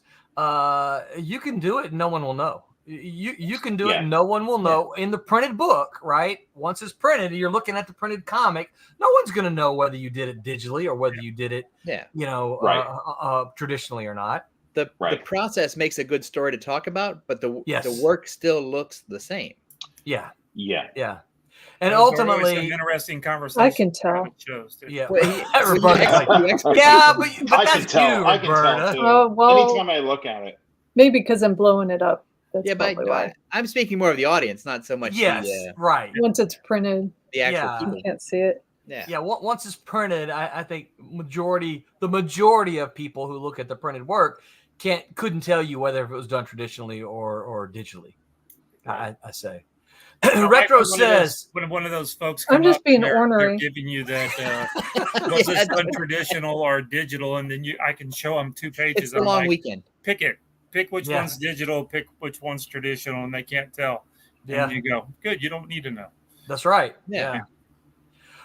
you can do it and no one will know. You can do it and no one will know. In the printed book, right? Once it's printed, you're looking at the printed comic. No one's going to know whether you did it digitally or whether you did it, traditionally or not. The process makes a good story to talk about, but the work still looks the same. Yeah. Yeah. Yeah. And ultimately, an interesting conversation. I can tell. Yeah. Well, but I that's can tell. you, I can tell Roberta. too. Oh, well, anytime I look at it. maybe because I'm blowing it up. That's probably why. I'm speaking more of the audience, not so much right. Once it's printed, the actual people. you can't see it. Yeah. Once it's printed, I think the majority of people who look at the printed work couldn't tell you whether it was done traditionally or digitally. I say. Retro says when one of those folks I'm just being they're ornery. giving you that was this done traditional or digital, and then I can show them 2 pages. It's a long weekend. Pick which one's digital, pick which one's traditional, and they can't tell. Yeah. And you go, good, you don't need to know. That's right. Yeah.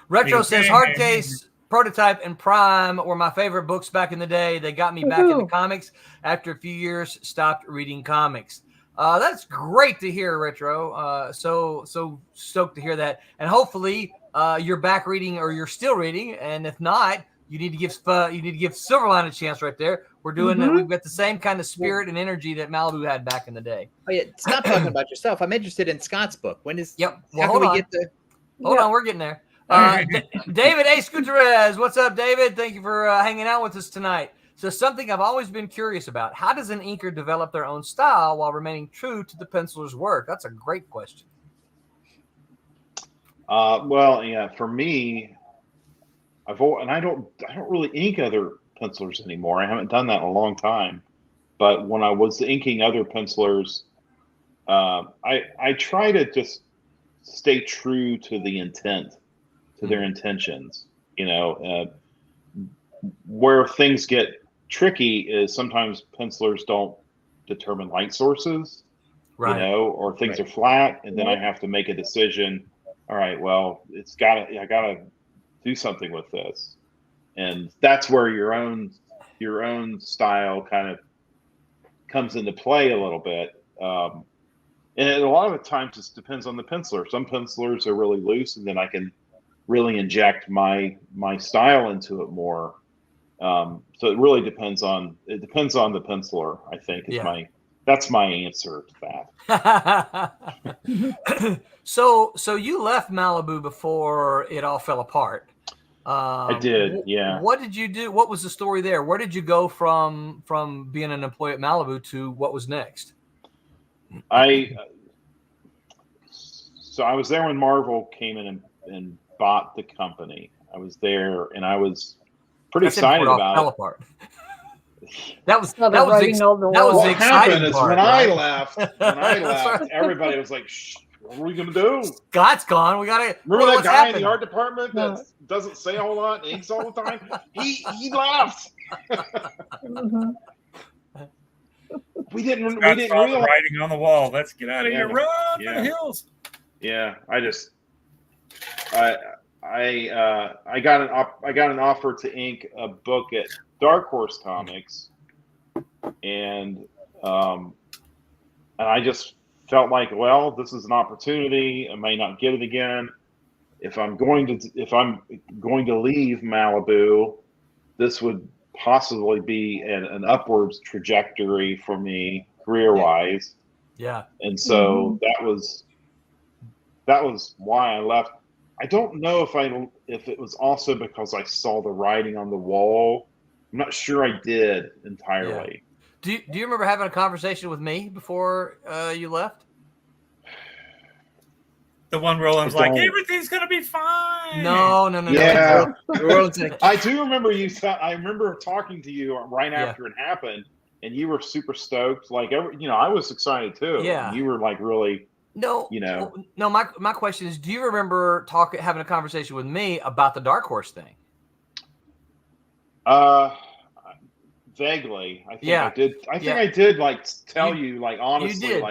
Retro says Hardcase, Prototype, and Prime were my favorite books back in the day. They got me back into comics after a few years, stopped reading comics. That's great to hear, Retro. So stoked to hear that. And hopefully you're back reading or you're still reading. And if not, you need to give Silverline a chance right there. We're doing that. We've got the same kind of spirit and energy that Malibu had back in the day. Oh yeah, stop talking about yourself. I'm interested in Scott's book. When is? Yep. Well, hold on. Hold on, we're getting there. David A. Gutierrez, what's up, David? Thank you for hanging out with us tonight. So something I've always been curious about: how does an inker develop their own style while remaining true to the penciler's work? That's a great question. Well, yeah, for me, I don't really ink other pencilers anymore. I haven't done that in a long time. But when I was inking other pencilers, I try to just stay true to the intent, to their intentions. where things get tricky is sometimes pencilers don't determine light sources, Right. or things are flat, and then I have to make a decision. All right, well, I gotta do something with this, and that's where your own style kind of comes into play a little bit. And a lot of the times it depends on the penciler. Some pencilers are really loose, and then I can really inject my style into it more. So it really depends on the penciler, I think, that's my answer to that. So you left Malibu before it all fell apart. I did, yeah. What did you do? What was the story there? Where did you go from being an employee at Malibu to what was next? So I was there when Marvel came in and bought the company. I was there, and I was pretty excited about it. Fell apart. That was What the exciting is part. When I left, everybody was like, "Shh, what are we gonna do?" Scott's gone. We gotta remember that guy in the art department that doesn't say a whole lot, and inks all the time. He left. Mm-hmm. We didn't Scott's realize writing on the wall. Let's get out of here. Run for the hills. Yeah, I got an offer to ink a book at Dark Horse Comics, and I just felt like, well, this is an opportunity. I may not get it again. If I'm going to leave Malibu, this would possibly be an upwards trajectory for me career-wise. Yeah. And so that was why I left. I don't know if it was also because I saw the writing on the wall. I'm not sure I did entirely. Yeah. Do you remember having a conversation with me before you left? The one Roland's like, everything's gonna be fine. No. Yeah, I do remember you. I remember talking to you right after it happened, and you were super stoked. Like I was excited too. Yeah, you were like really. No. My question is, do you remember having a conversation with me about the Dark Horse thing? Vaguely. I think I did. I think I did tell you honestly,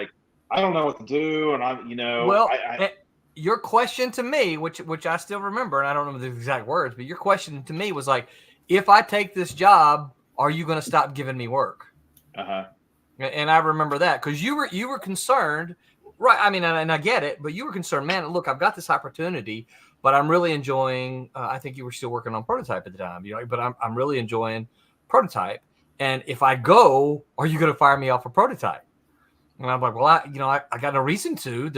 I don't know what to do, and Well, your question to me, which I still remember, and I don't remember the exact words, but your question to me was like, if I take this job, are you going to stop giving me work? And I remember that because you were concerned. Right. I mean, and I get it, but you were concerned, man, look, I've got this opportunity, but I'm really enjoying, I think you were still working on Prototype at the time, but I'm really enjoying Prototype. And if I go, are you going to fire me off of Prototype? And I'm like, well, I got no reason to.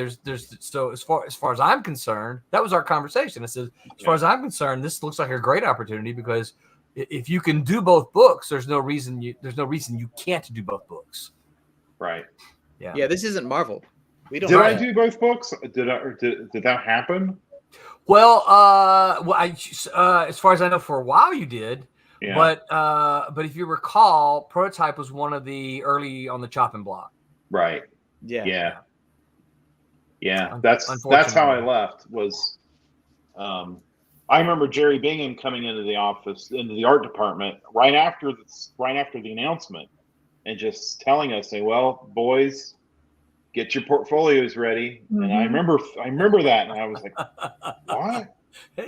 So as far as I'm concerned, that was our conversation. I said, as far as I'm concerned, this looks like a great opportunity because if you can do both books, there's no reason you can't do both books. Right. Yeah. Yeah. This isn't Marvel. We don't. Did I do both books? Did that happen? Well, as far as I know, for a while you did. Yeah. But if you recall, Prototype was one of the early on the chopping block. Right. Yeah. That's how I left. Was I remember Jerry Bingham coming into the office, into the art department right after the announcement, and just telling us, "Say, well, boys, get your portfolios ready." Mm-hmm. And I remember that, and I was like, "What?"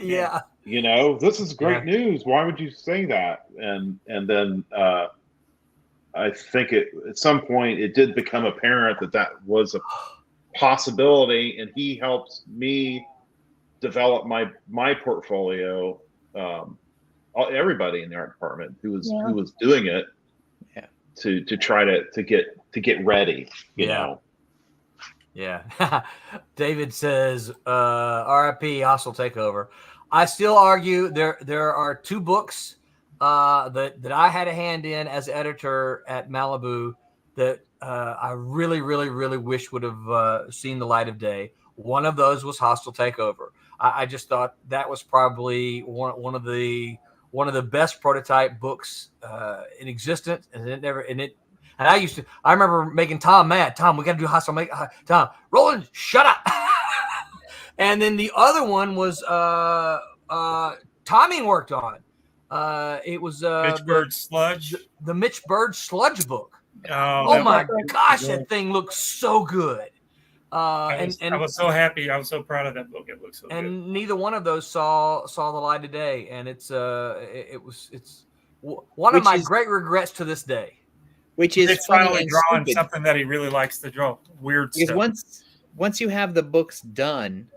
Yeah. This is great news. Why would you say that? And then I think at some point it did become apparent that was a possibility, and he helped me develop my portfolio. Everybody in the art department who was doing it, to try to get ready. You know. Yeah. David says, RIP Hostile Takeover. I still argue there are two books that I had a hand in as editor at Malibu that I really, really, really wish would have seen the light of day. One of those was Hostile Takeover. I just thought that was probably one of the best Prototype books in existence, and I remember making Tom mad. Tom, we got to do Hostile. Tom, Roland, shut up. And then the other one was Tommy worked on. It was Pitch Bird Sludge. the Mitch Bird Sludge book. Oh, Oh my was- gosh, that thing looks so good. I was so happy. I was so proud of that book. It looks so good. And neither one of those saw the light of day, and it's one of my great regrets to this day. Which is It's funny finally and drawing stupid. something that he really likes to draw. Weird Because stuff. once you have the books done,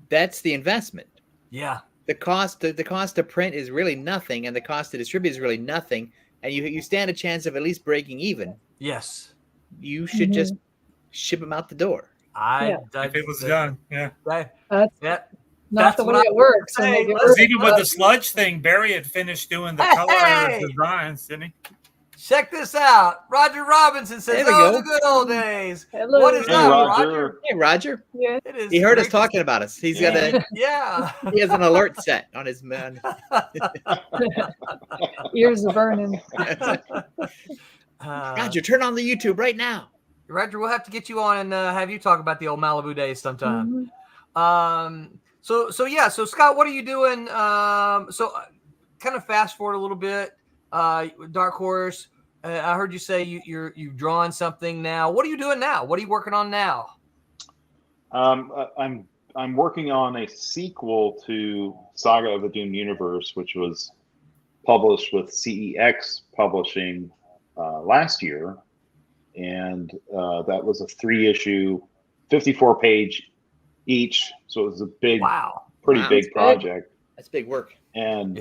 that's the investment. Yeah. The cost to print is really nothing, and the cost to distribute is really nothing, and you stand a chance of at least breaking even. Yes. You should just ship them out the door. If it was done, yeah. Not the way it works. And they get Because rid even of with the it. sludge thing, Barry had finished doing the color designs, didn't he? Check this out. Roger Robinson says, There we "Oh, go. the good old days." Hello. What is Hey, up, Roger. Roger? Hey, Roger. Yeah. It is He heard us great to talking about us. He's got a Yeah. he has an alert set on his man. Ears are burning. Roger, turn on the YouTube right now. Roger, we'll have to get you on and have you talk about the old Malibu days sometime. Mhm. So Scott, what are you doing? Kind of fast forward a little bit. Dark Horse. I heard you say you've drawn something now. What are you doing now? What are you working on now? I'm working on a sequel to Saga of the Doomed Universe, which was published with CEX Publishing last year, and that was a 3-issue, 54-page each. So it was a big, pretty Wow, big that's project. That's big work. And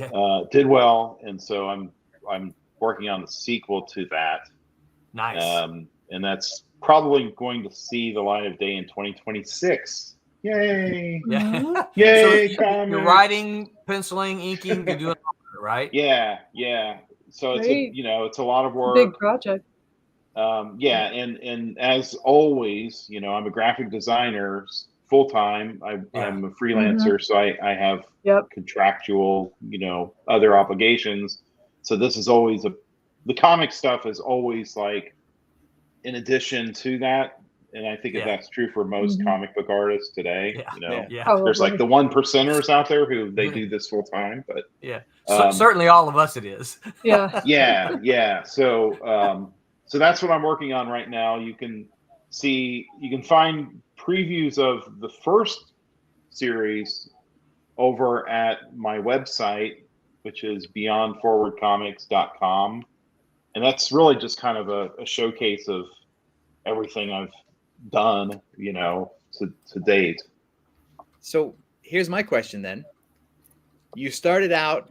did well. And so I'm working on the sequel to that. Nice. And that's probably going to see the light of day in 2026. Yay! Yeah. Yay! So you're writing, penciling, inking, you're doing all of it, right? Yeah. So it's Great. it's a lot of work. Big project. And as always, I'm a graphic designer full time. I'm a freelancer, so I have contractual, other obligations. So this is always the comic stuff is always like in addition to that. And I think that's true for most comic book artists today. There's like the 1%ers out there who they do this full time, but certainly all of us it is. Yeah. So that's what I'm working on right now. You can find previews of the first series over at my website, which is beyondforwardcomics.com. And that's really just kind of a showcase of everything I've done, to date. So here's my question then. You started out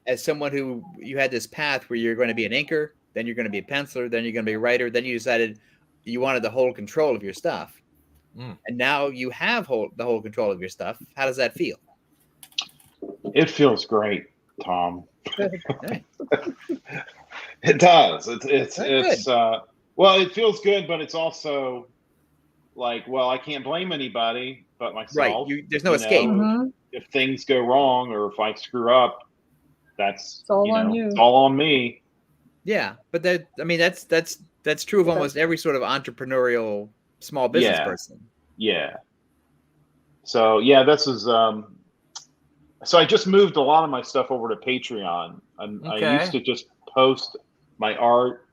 as someone who you had this path where you're going to be an inker, then you're going to be a penciler, then you're going to be a writer, then you decided you wanted the whole control of your stuff. And now you have the whole control of your stuff. How does that feel? It feels great, Tom. It does. It's well, it feels good, but it's also like, well, I can't blame anybody but myself. Right. There's no escape. If things go wrong or if I screw up, that's all on you. It's all on me. Yeah, but that's true of almost every sort of entrepreneurial small business person. Yeah. So this is so I just moved a lot of my stuff over to Patreon. I used to just post my art,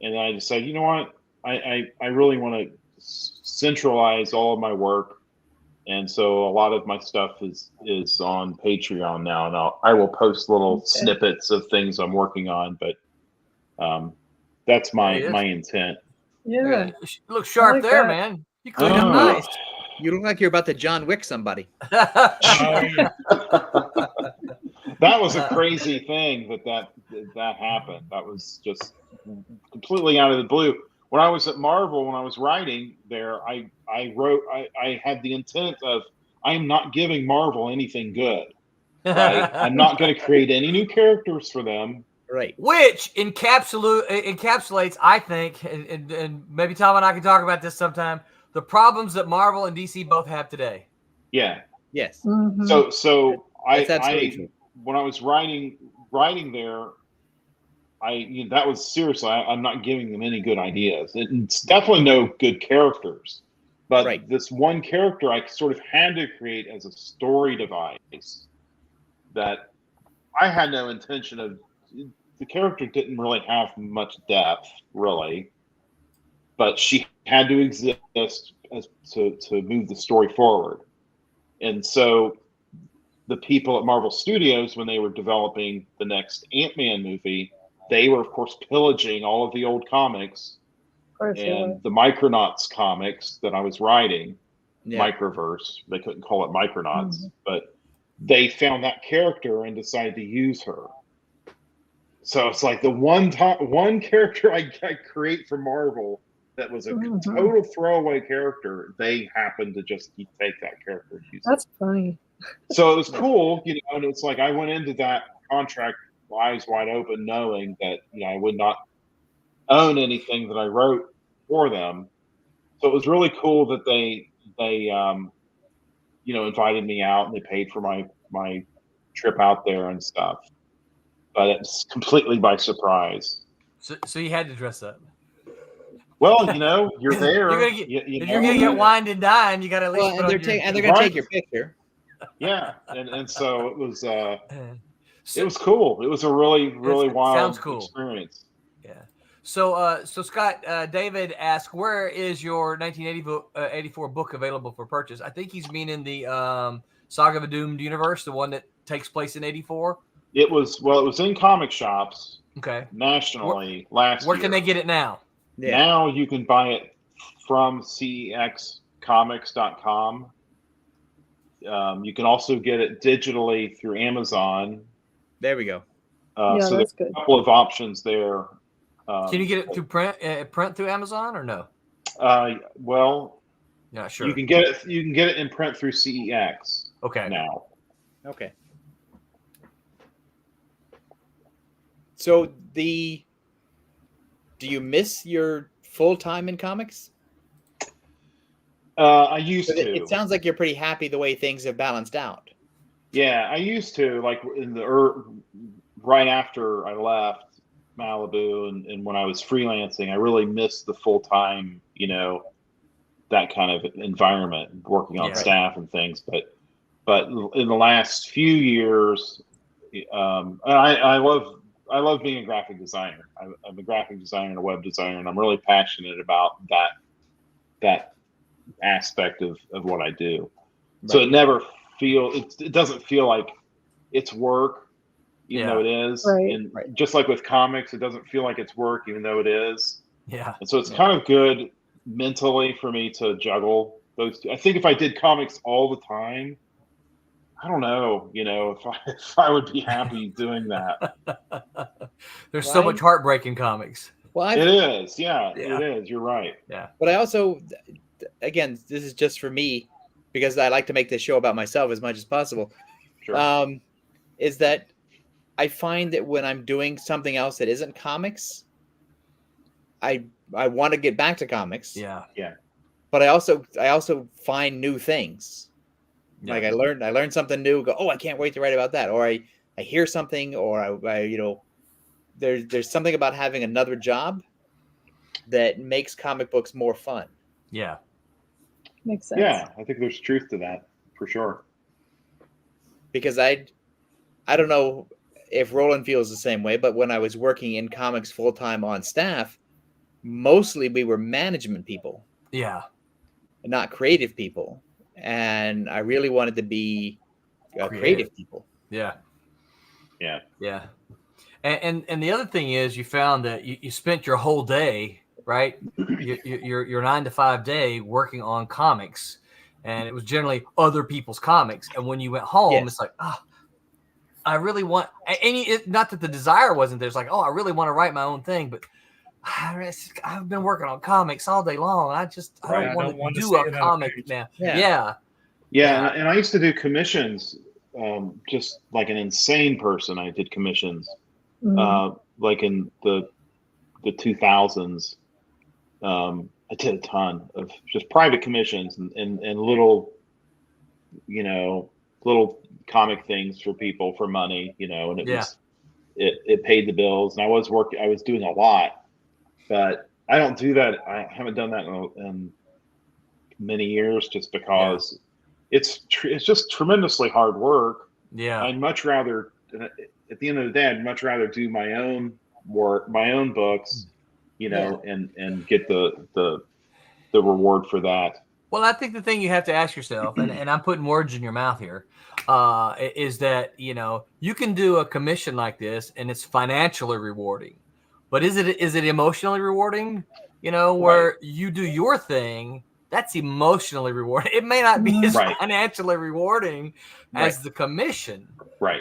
and then I decided, you know what, I really want to centralize all of my work, and so a lot of my stuff is on Patreon now, and I will post little snippets of things I'm working on, but that's my intent. Yeah. You look sharp like there, that. man. You cleaned up nice. You look like you're about to John Wick somebody. That was a crazy thing that happened. That was just completely out of the blue. When I was at Marvel, when I was writing there, I had the intent of, I am not giving Marvel anything good. Right? I'm not going to create any new characters for them. Right. Which encapsulates, I think, and maybe Tom and I can talk about this sometime, the problems that Marvel and DC both have today. Yeah. Yes. Mhm. So That's absolutely true. when I was writing there, that was seriously, I'm not giving them any good ideas. It's definitely no good characters, but this one character I sort of had to create as a story device that I had no intention of. The character didn't really have much depth, really, but she had to exist to move the story forward. And so the people at Marvel Studios, when they were developing the next Ant-Man movie, they were, of course, pillaging all of the old comics and the Micronauts comics that I was writing, Microverse. They couldn't call it Micronauts, but they found that character and decided to use her. So it's like the one character I create for Marvel that was a total throwaway character. They happened to just take that character and use it. That's funny. So it was cool, and it's like I went into that contract eyes wide open, knowing that I would not own anything that I wrote for them. So it was really cool that they invited me out and they paid for my trip out there and stuff. But it's completely by surprise. So you had to dress up. Well, you're there. If you're gonna get wined and dined, you got to at least. And they're gonna take your picture. Yeah, and so it was. It was cool. It was a really wild experience. Yeah. So Scott, David asked, where is your 1984 book available for purchase? I think he's meaning the Saga of a Doomed Universe, the one that takes place in '84. It was in comic shops. Okay. Nationally last year. Where can they get it now? Yeah. Now you can buy it from cexcomics.com. You can also get it digitally through Amazon. There we go. So there's a couple of options there. Can you get it through print through Amazon or no? Well, not sure. You can get it in print through CEX. Okay. Now. Okay. So do you miss your full time in comics? I used to. It sounds like you're pretty happy the way things have balanced out. Yeah, I used to, like in right after I left Malibu and when I was freelancing, I really missed the full time, that kind of environment, working on staff and things. But in the last few years, I love being a graphic designer. I'm a graphic designer and a web designer, and I'm really passionate about that aspect of what I do. Right. So it doesn't feel like it's work, even though it is. Right. And just like with comics, it doesn't feel like it's work, even though it is. Yeah. And so it's kind of good mentally for me to juggle those two. I think if I did comics all the time, I don't know, if I would be happy doing that. There's so much heartbreak in comics. Well, it is. Yeah, it is. You're right. Yeah. But I also, again, this is just for me because I like to make this show about myself as much as possible. Sure. Is that I find that when I'm doing something else that isn't comics, I want to get back to comics. Yeah. Yeah. But I also find new things. Yeah. Like I learned something new. Go, oh, I can't wait to write about that. Or I hear something, or there's something about having another job that makes comic books more fun. Yeah, makes sense. Yeah, I think there's truth to that for sure. Because I don't know if Roland feels the same way, but when I was working in comics full time on staff, mostly we were management people. Yeah, not creative people. And I really wanted to be creative people. Yeah. Yeah. Yeah. And the other thing is you found that you spent your whole day, right? your 9 to 5 day working on comics, and it was generally other people's comics. And when you went home, it's like, I really want, not that the desire wasn't there. It's like, I really want to write my own thing, but I've been working on comics all day long. I don't want to do a comic now. Yeah. And I used to do commissions, just like an insane person. I did commissions, like in the 2000s. I did a ton of just private commissions and little, little comic things for people for money, and it paid the bills. And I was doing a lot. But I don't do that. I haven't done that in many years, just because it's just tremendously hard work. Yeah, I'd much rather at the end of the day, I'd much rather do my own work, my own books, and get the reward for that. Well, I think the thing you have to ask yourself, and I'm putting words in your mouth here, is that, you can do a commission like this and it's financially rewarding, but is it emotionally rewarding? Where you do your thing, that's emotionally rewarding. It may not be as financially rewarding as the commission. Right.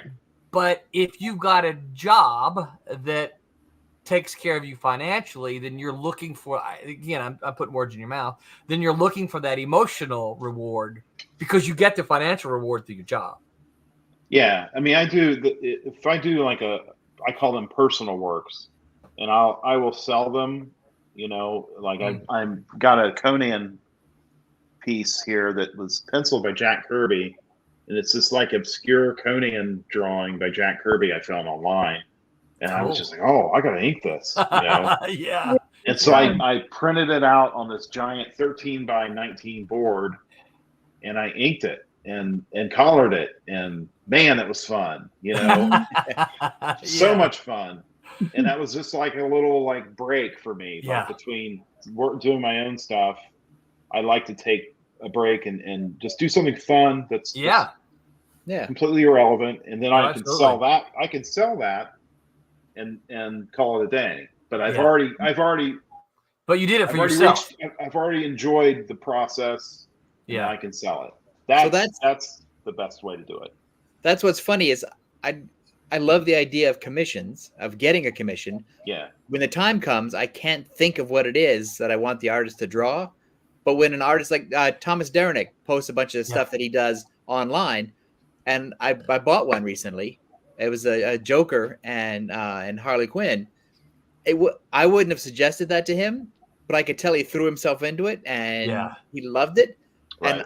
But if you've got a job that takes care of you financially, then you're looking for, again, I'm putting words in your mouth, then you're looking for that emotional reward because you get the financial reward through your job. Yeah. I mean, if I do I call them personal works, and I will sell them, I'm got a Conan piece here that was penciled by Jack Kirby, and it's this like obscure Conan drawing by Jack Kirby I found online. And I was just like, oh, I got to ink this. Yeah. And so I printed it out on this giant 13 by 19 board, and I inked it and colored it. And man, it was fun, so much fun. And that was just like a little break for me. Between doing my own stuff, I like to take a break and just do something fun that's completely irrelevant. And then I can sell that. I can sell that. And call it a day. But I've already. But you did it for yourself. I've already enjoyed the process. Yeah, I can sell it. That's the best way to do it. That's what's funny is I love the idea of commissions, of getting a commission. Yeah. When the time comes, I can't think of what it is that I want the artist to draw. But when an artist like Thomas Derenick posts a bunch of stuff that he does online, and I bought one recently. It was a Joker and Harley Quinn. I wouldn't have suggested that to him, but I could tell he threw himself into it and he loved it. Right.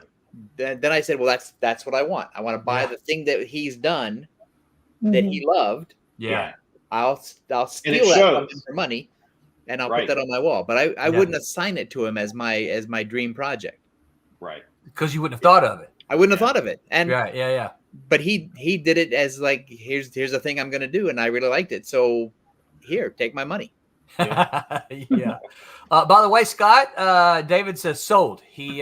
And then I said, well, that's what I want. I want to buy the thing that he's done that he loved. Yeah. I'll steal that from him for money, and I'll put that on my wall. But I wouldn't assign it to him as my dream project. Right. Because you wouldn't have thought of it. I wouldn't have thought of it. And but he did it as here's the thing I'm going to do, and I really liked it. So here, take my money. By the way, Scott, David says sold. He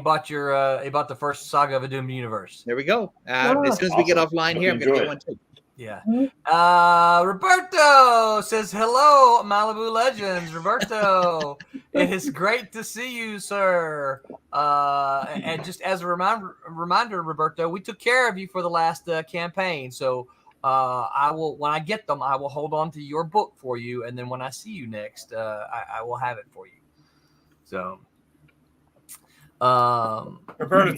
bought the first Saga of a Doomed Universe. There we go. As soon as we get offline here, I'm going to get one too. Yeah. Roberto says hello, Malibu Legends. Roberto, it is great to see you, sir. And just as a reminder, Roberto, we took care of you for the last campaign. So I will, when I get them, I will hold on to your book for you, and then when I see you next, I will have it for you. So. Roberto,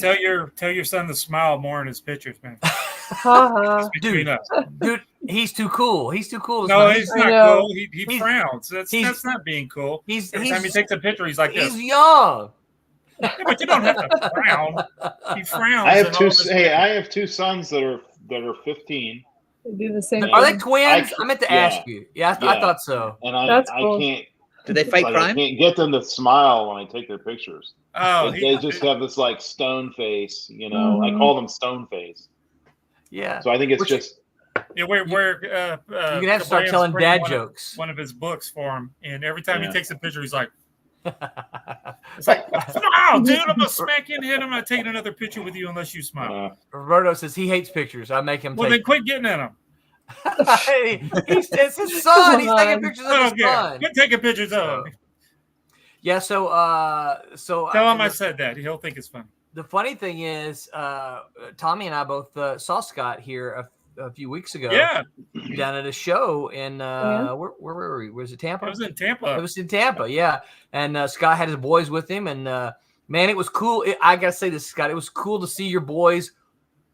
tell your son to smile more in his pictures, man. Dude, he's too cool. He's too cool. No, he's not cool. He frowns. That's not being cool. Every time he takes a picture, he's like this. He's young. Yeah, but you don't have to frown. He frowns. I have two sons that are 15. They do the same. Are they twins? I meant to ask you. I thought so. And I can't. Do they fight crime? I can't get them to smile when I take their pictures. Oh, they just have this stone face. I call them stone face. Yeah. So I think it's just. Yeah, where you're gonna have to start telling dad jokes. One of his books for him, and every time he takes a picture, he's like, "It's like, smile, dude! I'm gonna smack you in the head. I'm not taking another picture with you unless you smile." Roberto says he hates pictures. I make him. Well, then quit getting in them. It's his son. He's taking pictures of his son. Quit taking pictures of him. Yeah. So tell him I said that. He'll think it's fun. The funny thing is, Tommy and I both saw Scott here a few weeks ago. Yeah. Down at a show in where were we? Was it Tampa? It was in Tampa. It was in Tampa, yeah. And Scott had his boys with him, and man, it was cool. I gotta say this, Scott. It was cool to see your boys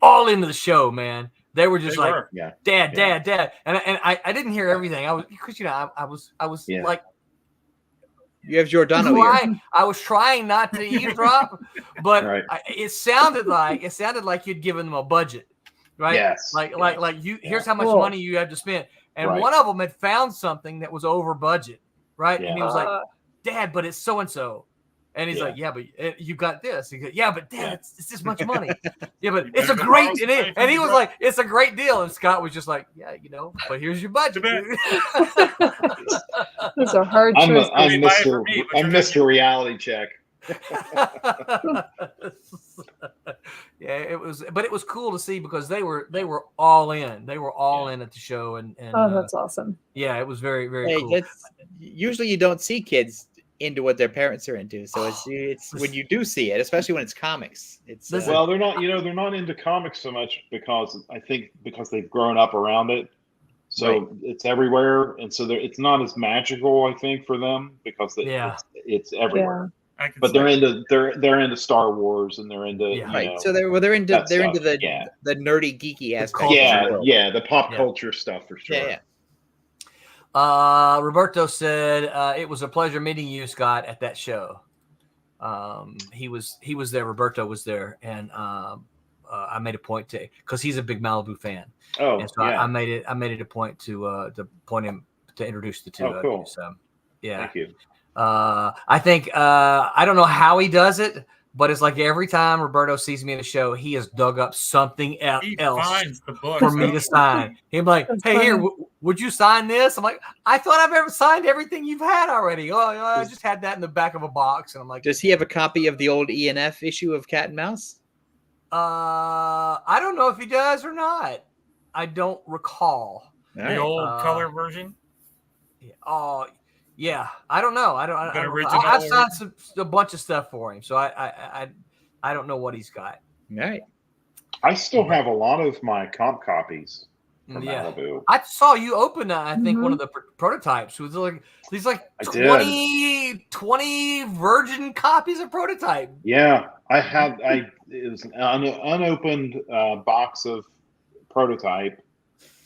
all into the show, man. They were just Dad, and I didn't hear everything. I was because I was like. You have Giordano here. I was trying not to eavesdrop, but it sounded like you'd given them a budget, right? Yes. Like you. Here's how much money you have to spend, and one of them had found something that was over budget, right? And he was like, "Dad, but it's so and so," And he's Yeah. like, yeah, but you got this. He goes, yeah, but Dad, it's this much money. Yeah, but You it's a better great, borrow some money and from he your was brother. like, it's a great deal. And Scott was just like, yeah, but here's your budget. Too Dude. Those are hard I'm choices. They buy it for me, but you're not Mr. Reality Check. Yeah, it was cool to see because they were all in. They were all in at the show, and Oh, that's awesome. yeah, it was very, very Hey, cool. usually you don't see kids into what their parents are into, so it's when you do see it, especially when it's comics. It's Well, they're not into comics so much because they've grown up around it. So it's everywhere, and so it's not as magical, I think, for them because it's everywhere. But they're into Star Wars, and they're into So they're into the nerdy geeky aspect. The pop culture stuff for sure. Yeah. Roberto said it was a pleasure meeting you, Scott, at that show. He was there. Roberto was there, and I made a point to because he's a big Malibu fan. Oh, and so I made it a point to point him to introduce the two. Oh, cool. So, yeah. Thank you. I think I don't know how he does it, but it's like every time Roberto sees me in a show, he has dug up something else finds the book for me to sign. He's like, "Hey, here, would you sign this?" I'm like, "I thought I've ever signed everything you've had already." Oh, I just had that in the back of a box, and I'm like, "Does he have a copy of the old ENF issue of Cat and Mouse?" I don't know if he does or not. I don't recall the old color version. Oh. Yeah, I don't know. I've signed a bunch of stuff for him, so I don't know what he's got. Right. I still have a lot of my comp copies from Malibu. I saw you open, I think, one of the prototypes with these 20 virgin copies of prototype. Yeah, it was an unopened box of prototype,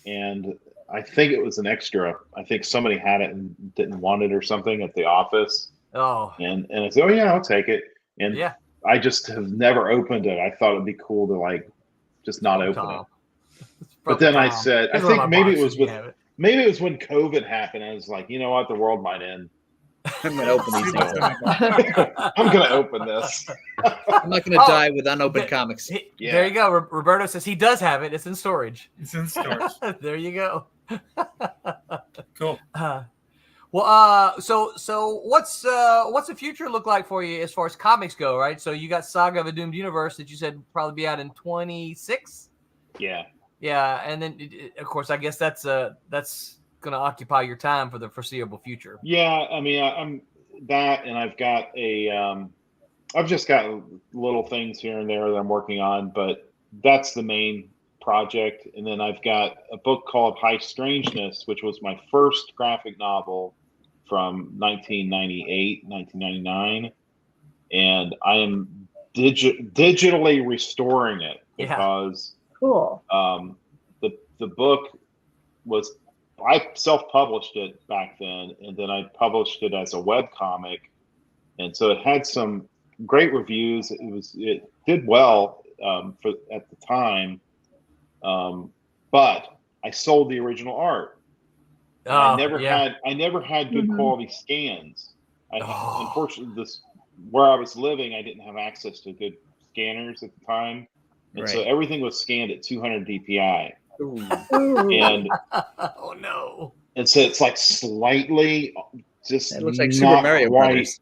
and I think it was an extra. I think somebody had it and didn't want it or something at the office. Oh. And I said, "Oh yeah, I'll take it." And I just have never opened it. I thought it'd be cool to just not open it. But then I said, I think maybe it was when COVID happened. I was like, you know what, the world might end. I'm gonna open these things. I'm gonna open this. I'm not gonna die with unopened comics. There you go. Roberto says he does have it. It's in storage. It's in storage. There you go. Cool. So what's the future look like for you as far as comics go? Right. So you got Saga of a Doomed Universe that you said would probably be out in 2026. Yeah. Yeah, and then of course I guess that's going to occupy your time for the foreseeable future. Yeah, I mean I'm that, and I've got I've just got little things here and there that I'm working on, but that's the main project. And then I've got a book called High Strangeness, which was my first graphic novel from 1998, 1999. And I am digitally restoring it because cool. The book was, I self-published it back then, and then I published it as a webcomic. And so it had some great reviews. It did well at the time. But I sold the original art. I never had good quality scans. Unfortunately, where I was living, I didn't have access to good scanners at the time, and so everything was scanned at 200 DPI. And oh no! And so it's like slightly just. It looks like Super Mario Brothers.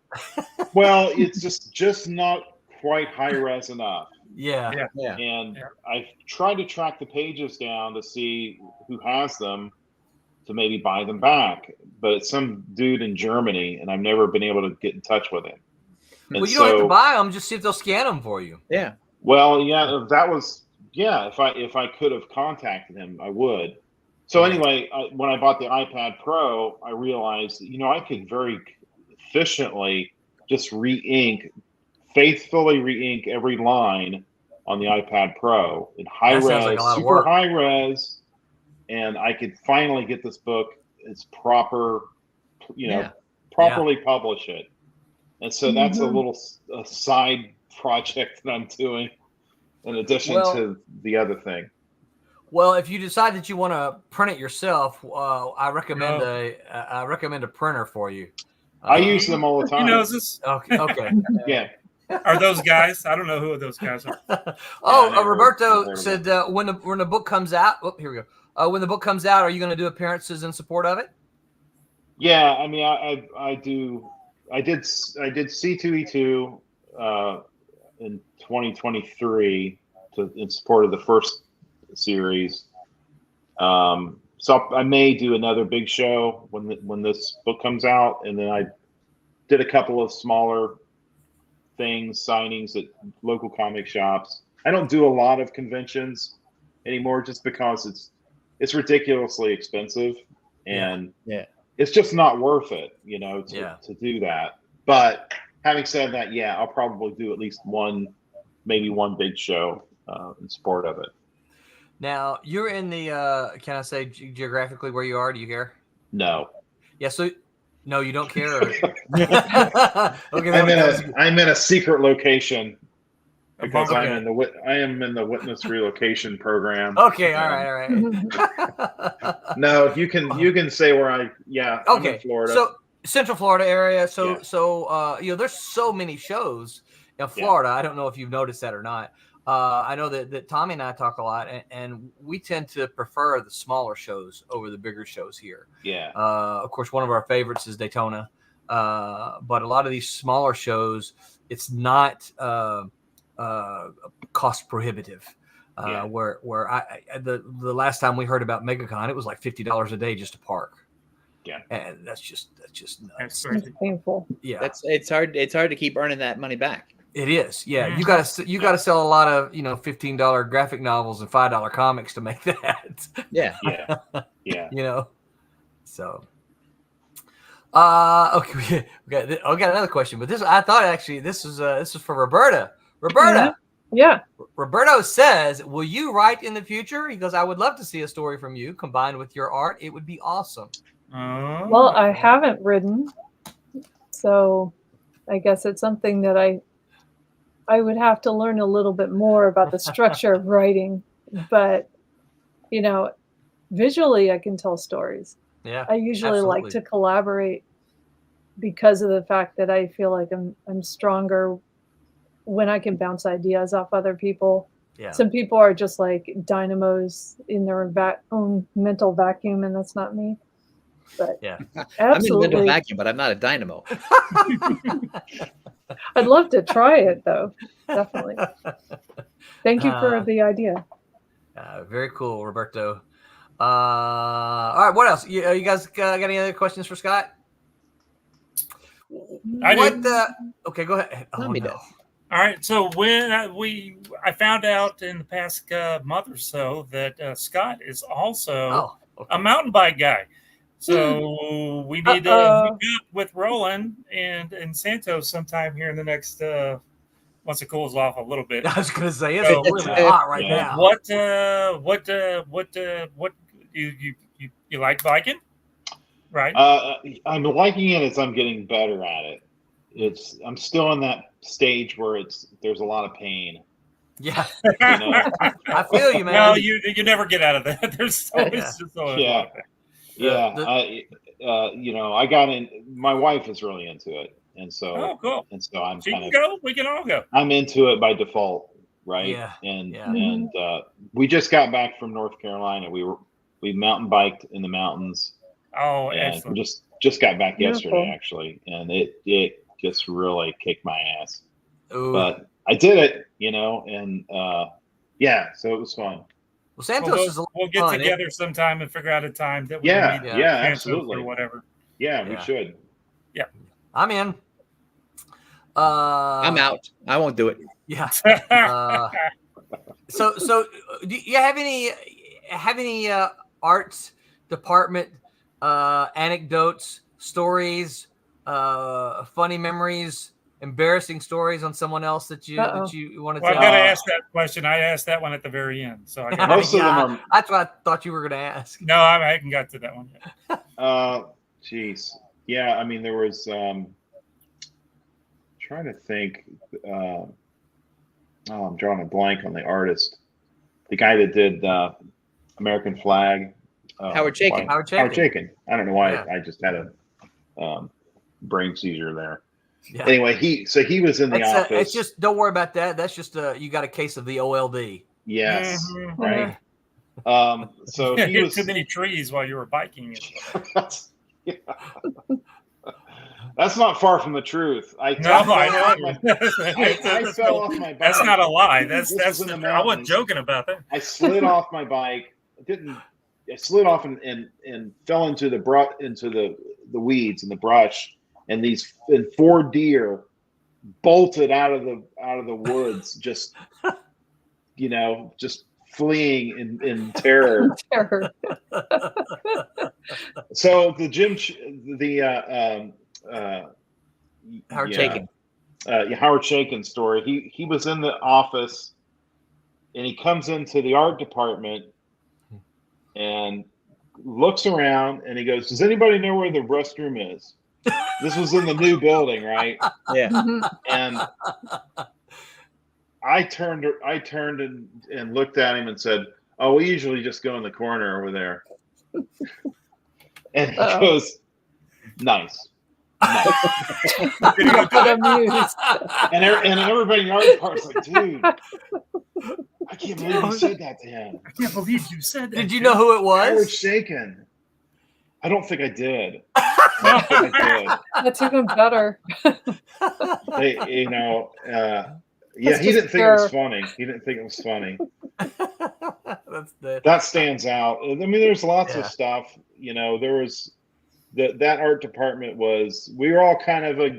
Well, it's just not quite high res enough. Yeah. And I've tried to track the pages down to see who has them to maybe buy them back, but it's some dude in Germany, and I've never been able to get in touch with him. And well, you don't have to buy them; just see if they'll scan them for you. Yeah. Well, yeah, that was if I could have contacted him, I would. So anyway, when I bought the iPad Pro, I realized I could very efficiently just faithfully re-ink every line on the iPad Pro in high res, super high res, and I could finally get this book as properly publish it. And so that's a side project that I'm doing in addition to the other thing. Well, if you decide that you want to print it yourself, I recommend a printer for you. I use them all the time. He knows this. Okay. Yeah. Are those guys? I don't know who those guys are. Roberto said when the book comes out. Oh, here we go. When the book comes out, are you going to do appearances in support of it? Yeah, I mean, I do. I did C2E2 in 2023 in support of the first series. So I may do another big show when this book comes out, and then I did a couple of smaller signings at local comic shops. I don't do a lot of conventions anymore just because it's ridiculously expensive, and it's just not worth it, to do that. But having said that, I'll probably do at least maybe one big show in support of it. Now, you're in the, can I say geographically where you are? Do you care? No. Yeah, so, no, you don't care? Okay, I'm in a secret location because Okay. I am in the witness relocation program. Okay, all right. No, you can say where I'm in Florida. So Central Florida area. So there's so many shows in Florida. I don't know if you've noticed that or not. I know that Tommy and I talk a lot, and we tend to prefer the smaller shows over the bigger shows here. Yeah. Of course, one of our favorites is Daytona, but a lot of these smaller shows, it's not cost prohibitive. Where the last time we heard about MegaCon, it was like $50 a day just to park. Yeah, and that's just nuts. It's painful. Yeah, it's hard to keep earning that money back. It is. Yeah, you got to sell a lot of $15 graphic novels and $5 comics to make that. Yeah. So. Okay, we got another question, but I thought actually this is for Roberta. Roberta. Yeah. Roberto says, "Will you write in the future?" He goes, "I would love to see a story from you combined with your art. It would be awesome." Well, I haven't written, so I guess it's something that I would have to learn a little bit more about the structure of writing. But visually, I can tell stories. Yeah, I usually like to collaborate because of the fact that I feel like I'm stronger when I can bounce ideas off other people. Yeah. Some people are just like dynamos in their own mental vacuum, and that's not me. But absolutely. I'm in a mental vacuum, but I'm not a dynamo. I'd love to try it, though. Definitely. Thank you for the idea. Very cool, Roberto. All right, what else? You guys got any other questions for Scott? Okay, go ahead. Let me know. All right, so when I found out in the past month or so that Scott is also a mountain bike guy. So we need to hook up with Roland and Santos sometime here in the next once it cools off a little bit. I was going to say it's really hot right now. What you like biking? Right. I'm liking it as I'm getting better at it. I'm still in that stage where there's a lot of pain. Yeah. I feel you, man. No, you never get out of that. There's always just a lot of pain. I got in. My wife is really into it, and so cool. And so I'm so you can go. We can all go. I'm into it by default, right? Yeah. And we just got back from North Carolina. We mountain biked in the mountains. Oh, and excellent! We just got back yesterday, actually, and it just really kicked my ass. Ooh. But I did it, and so it was fun. Well, Santos we'll get together sometime and figure out a time that we can meet absolutely, or whatever. Yeah, we should. Yeah, I'm in. I'm out. I won't do it. Yeah. So do you have any arts department anecdotes, stories, funny memories, embarrassing stories on someone else that you want to tell? I got to ask that question. I asked that one at the very end, so most of them are. That's what I thought you were going to ask. No, I haven't got to that one yet. Geez, yeah. I mean, there was. Trying to think. I'm drawing a blank on the artist. The guy that did American Flag. Howard Chaykin. Howard Chaykin. I don't know why I just had a. brain seizure there. Yeah. Anyway, he was in the office. It's just don't worry about that. That's just you got a case of the OLD. Yes, Mm-hmm. right. So You he hit was too many trees while you were biking. yeah. That's not far from the truth. I No, fell I off know. I fell off my bike. That's not a lie. This That's. was in the I wasn't mountains. joking about that. I slid off my bike. I slid off and fell into the weeds and the brush, and 4 deer bolted out of the woods, just just fleeing in terror. Terror. So the Howard Chaykin. Howard Chaykin story. He was in the office, and he comes into the art department and looks around, and he goes, "Does anybody know where the restroom is?" This was in the new building, right? Yeah. And I turned and looked at him and said, "Oh, we usually just go in the corner over there." And he goes, "Nice." Amused. And everybody in the art department's like, "Dude, I can't believe you said that to him." I can't believe you said that. Did you know who it Howard was? Chaykin. I don't think I did. I don't think I That's even better. did. He That's didn't just think it was funny. He didn't think it was funny. That stands out. I mean, there's lots of stuff. There was that art department we were all kind of a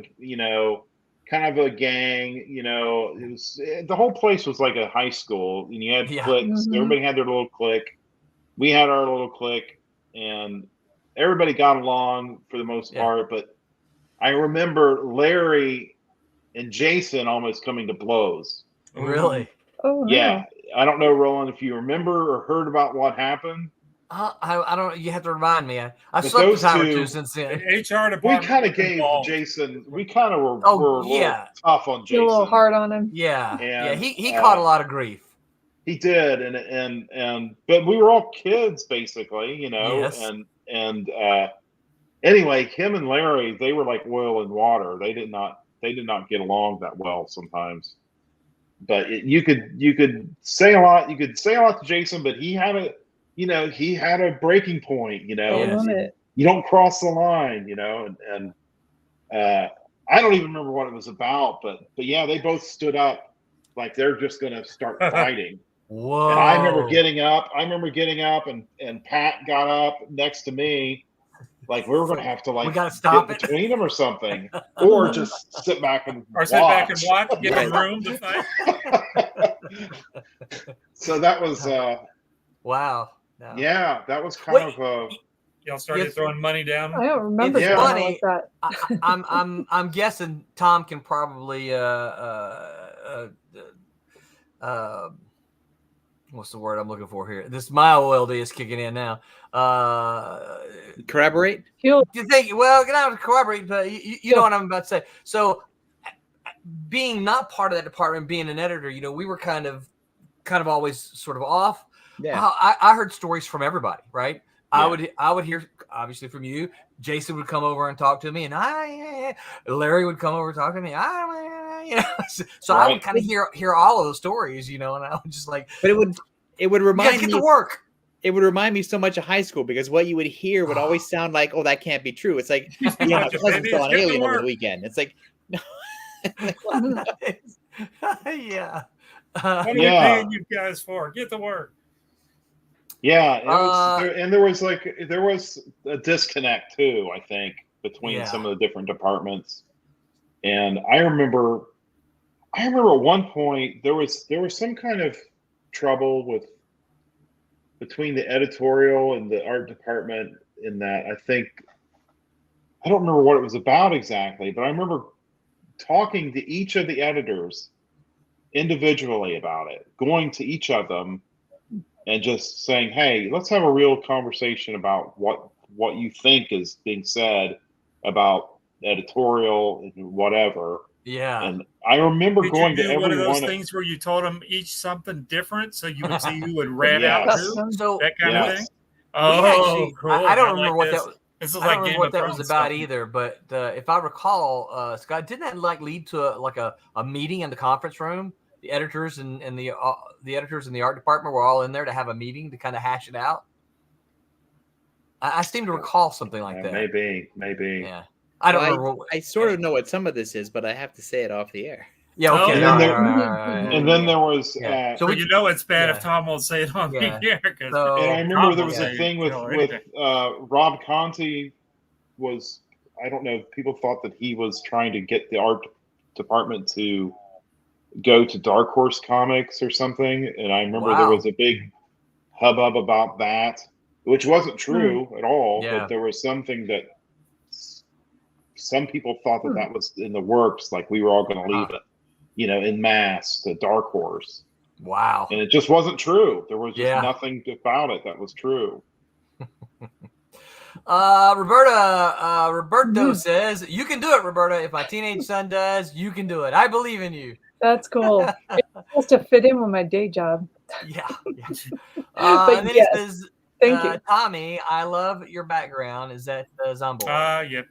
gang. It was the whole place was like a high school, and you had cliques. Mm-hmm. Everybody had their little clique. We had our little clique, and everybody got along for the most part. But I remember Larry and Jason almost coming to blows. Really? Oh, no. Yeah. I don't know, Roland, if you remember or heard about what happened. I don't. You have to remind me. I've But slept a those time or two- two since then. HR department. We kind of was gave involved. Jason. We kind of were a little tough on You're Jason. a little hard on him. Yeah, And, He caught a lot of grief. He did, and but we were all kids basically, Yes. and anyway, him and Larry, they were like oil and water. They did not get along that well sometimes. But you could say a lot. You could say a lot to Jason, but he had a breaking point. Limit. You don't cross the line. And I don't even remember what it was about, but yeah, they both stood up like they're just going to start fighting. Whoa! And I remember getting up, and Pat got up next to me, like we were going to have to we gotta stop get between them or something, or just sit back and watch. Sit back and watch, give them room to fight. So that was wow. No. Yeah, that was kind of Y'all started throwing money down. I don't remember It's something funny. like that. I'm guessing Tom can probably what's the word I'm looking for here? My OLD is kicking in now. Corroborate? You think? Well, get out to corroborate, but you know what I'm about to say. So, being not part of that department, being an editor, we were kind of always sort of off. Yeah. I heard stories from everybody, right? Yeah. I would hear obviously from you. Jason would come over and talk to me, and Larry would come over and talk to me. So I would kind of hear all of the stories, and I would just like. But it would remind me to work. It would remind me so much of high school because what you would hear would always sound like, "Oh, that can't be true." It's like, my cousin saw an alien over the weekend. It's like, no. Yeah. What are we paying you guys for? Get to work. Yeah, there was a disconnect too, I think, between some of the different departments. And I remember at one point there was some kind of trouble between the editorial and the art department in that I don't remember what it was about exactly, but I remember talking to each of the editors individually about it, going to each of them and just saying, "Hey, let's have a real conversation about what you think is being said about editorial and whatever." Yeah. And I remember going to every one of those things where you told them each something different, so you would see who would rat out who, So that kind of thing. Oh, cool. I don't remember what that. This is I like don't remember Game what of that was Thrones about stuff. either, but if I recall, Scott, didn't that like lead to a meeting in the conference room? The editors and the editors in the art department were all in there to have a meeting to kind of hash it out. I seem to recall something like that. Maybe. Yeah, I don't remember. I sort of know what some of this is, but I have to say it off the air. Yeah, okay. And all then right. And then there was, Yeah. So you know it's bad if yeah. Tom won't say it on Yeah. the air. 'Cause So- and I remember Tom there will was say a thing it, with you know, with anything. Rob Conti was, I don't know, people thought that he was trying to get the art department to go to Dark Horse Comics or something, and I remember there Wow. was a big hubbub about that, which wasn't true at all, Yeah. but there was something that some people thought that that was in the works, like we were all going to leave it, you know, en masse to Dark Horse. Wow. And it just wasn't true. There was just Yeah. nothing about it that was true. Roberto says, "You can do it, Roberta. If my teenage son does, you can do it. I believe in you." That's cool. It has to fit in with my day job. Yeah. But And then yes, he says, thank you. Tommy, I love your background. Is that Zombo? Yep.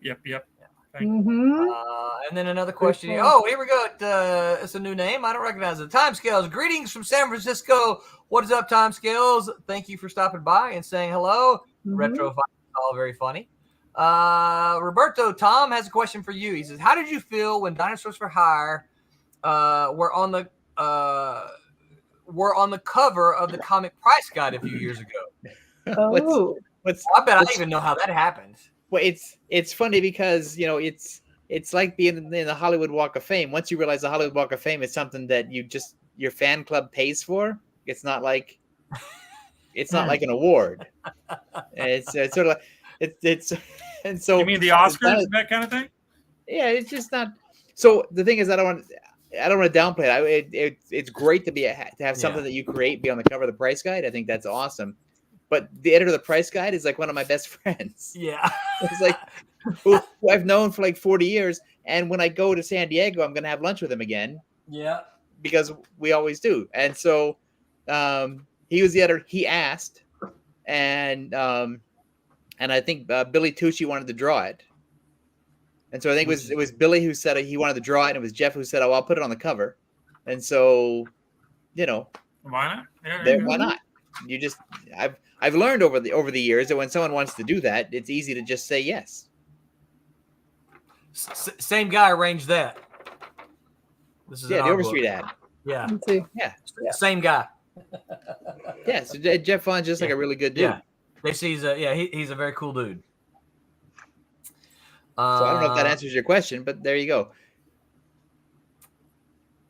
Mm-hmm. And then another question. cool. Oh, here we go. It's a new name. I don't recognize it. Timescales. Greetings from San Francisco. What is up, Timescales? Thank you for stopping by and saying hello. Mhm. Retro, all very funny. Roberto, Tom has a question for you. He says, "How did you feel when Dinosaurs for Hire were on the cover of the comic price guide a few years ago?" Oh, I bet I even know how that happened. Well, it's funny because it's like being in the Hollywood Walk of Fame. Once you realize the Hollywood Walk of Fame is something that your fan club pays for, it's not like an award. It's sort of like it's and so You mean the Oscars, that kind of thing? yeah, it's just not. So the thing is, I don't want to downplay it. It's great to have something that you create be on the cover of the price guide. I think that's awesome. But the editor of the price guide is like one of my best friends. Yeah. It's like who I've known for like 40 years. And when I go to San Diego, I'm going to have lunch with him again. Yeah. Because we always do. And so he was the editor. He asked. And I think Billy Tucci wanted to draw it. And so I think it was Billy who said he wanted to draw it. And it was Jeff who said, "Oh, I'll put it on the cover." And so, Why not? why not? You just I've learned over the years that when someone wants to do that, it's easy to just say yes. Same guy arranged that. This is the Overstreet ad. Yeah. let's see. Yeah. Same guy. Yeah. So Jeff Vaughn's just like a really good dude. Yeah. They see he's a very cool dude. So I don't know if that answers your question, but there you go.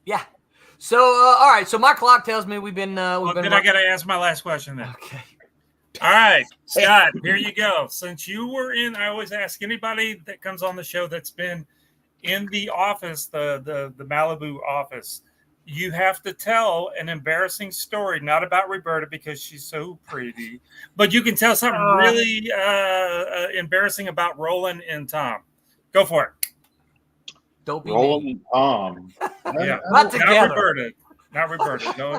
Yeah. So all right. So my clock tells me we've been. I got to ask my last question then. Okay. All right, Scott, here you go. Since you were I always ask anybody that comes on the show that's been in the office, the Malibu office, you have to tell an embarrassing story, not about Roberta because she's so pretty, but you can tell something really embarrassing about Roland and Tom. Go for it. Don't be Roland mean. and Tom. Yeah, Not together. Not Roberta. No,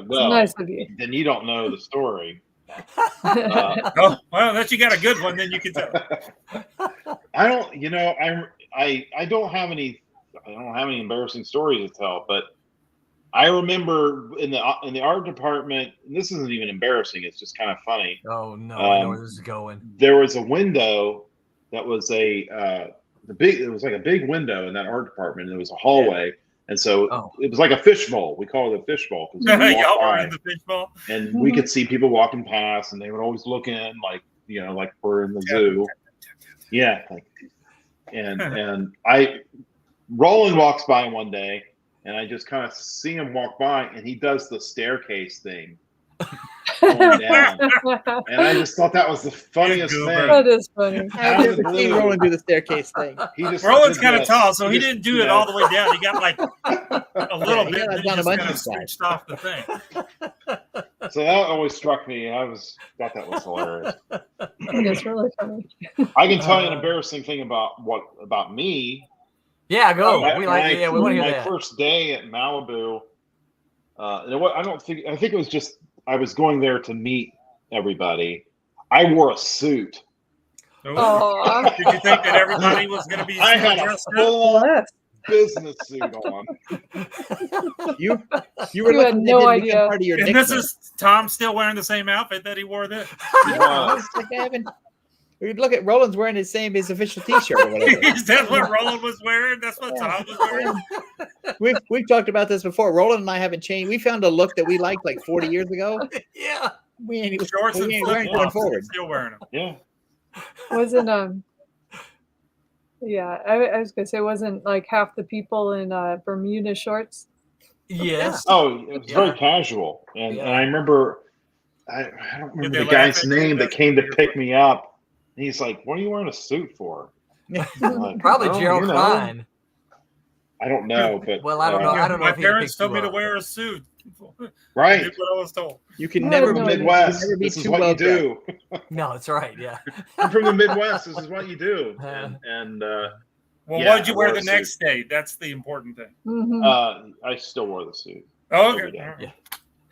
Well, Nice of you. then you don't know the story. Oh, well, unless you got a good one, then you can tell. I don't, I don't have any embarrassing stories to tell, but I remember in the art department, and this isn't even embarrassing, it's just kind of funny. Oh no, I know where this is going. There was a window that was it was like a big window in that art department, and there was a hallway. And so it was like a fishbowl. We call it a fishbowl. Y'all were in the fishbowl. And we could see people walking past, and they would always look in like we're in the zoo. Yeah. And Roland walks by one day, and I just kind of see him walk by, and he does the staircase thing. Going down. And I just thought that was the funniest thing. That is funny. I've never seen Roland do the staircase thing. Roland's kind of tall, so he didn't do it all the way down. He got like a little bit, got then he down a just bunch kind of of sides. switched off the thing. So that always struck me. Thought that was hilarious. It's really funny. I can tell you an embarrassing thing about me. Yeah, go. We want to hear my that. first day at Malibu. I think it was just I was going there to meet everybody. I wore a suit. Oh, Did you think that everybody was going to be? I had a dressed up? full bless. business suit on. You were You lucky had that no didn't become idea. part of your And this nickname. is Tom still wearing the same outfit that he wore then. Wow. It's like I haven't. We look at Roland's wearing his official T-shirt or whatever. Is that what Roland was wearing? That's what Tom was wearing. We've talked about this before. Roland and I haven't changed. We found a look that we liked like 40 years ago. Yeah. We ain't, Shorts we and ain't flip wearing going flops. forward. Still wearing them. Yeah. Wasn't yeah, I was gonna say wasn't like half the people in Bermuda shorts. Yes. Oh, it was Yeah. very casual, and Yeah. and I remember, I don't remember they the guy's laugh at you? name that That's came to weird. pick me up. And he's like, "What are you wearing a suit for?" I'm like, Probably "Oh, Gerald you know." Klein. I don't know, but Well, I don't know. I don't know My if he parents picked told you me to up. wear a suit. Right. That's what I was told. You can I never had From no the idea. Midwest, never be this is too what well you do. No, that's right. Yeah. I'm from the Midwest. This is what you do. And Well, Yeah, what did you I wear wore the a next day? That's the important thing. Mhm. I still wore the suit. Oh, Every okay. day. All right.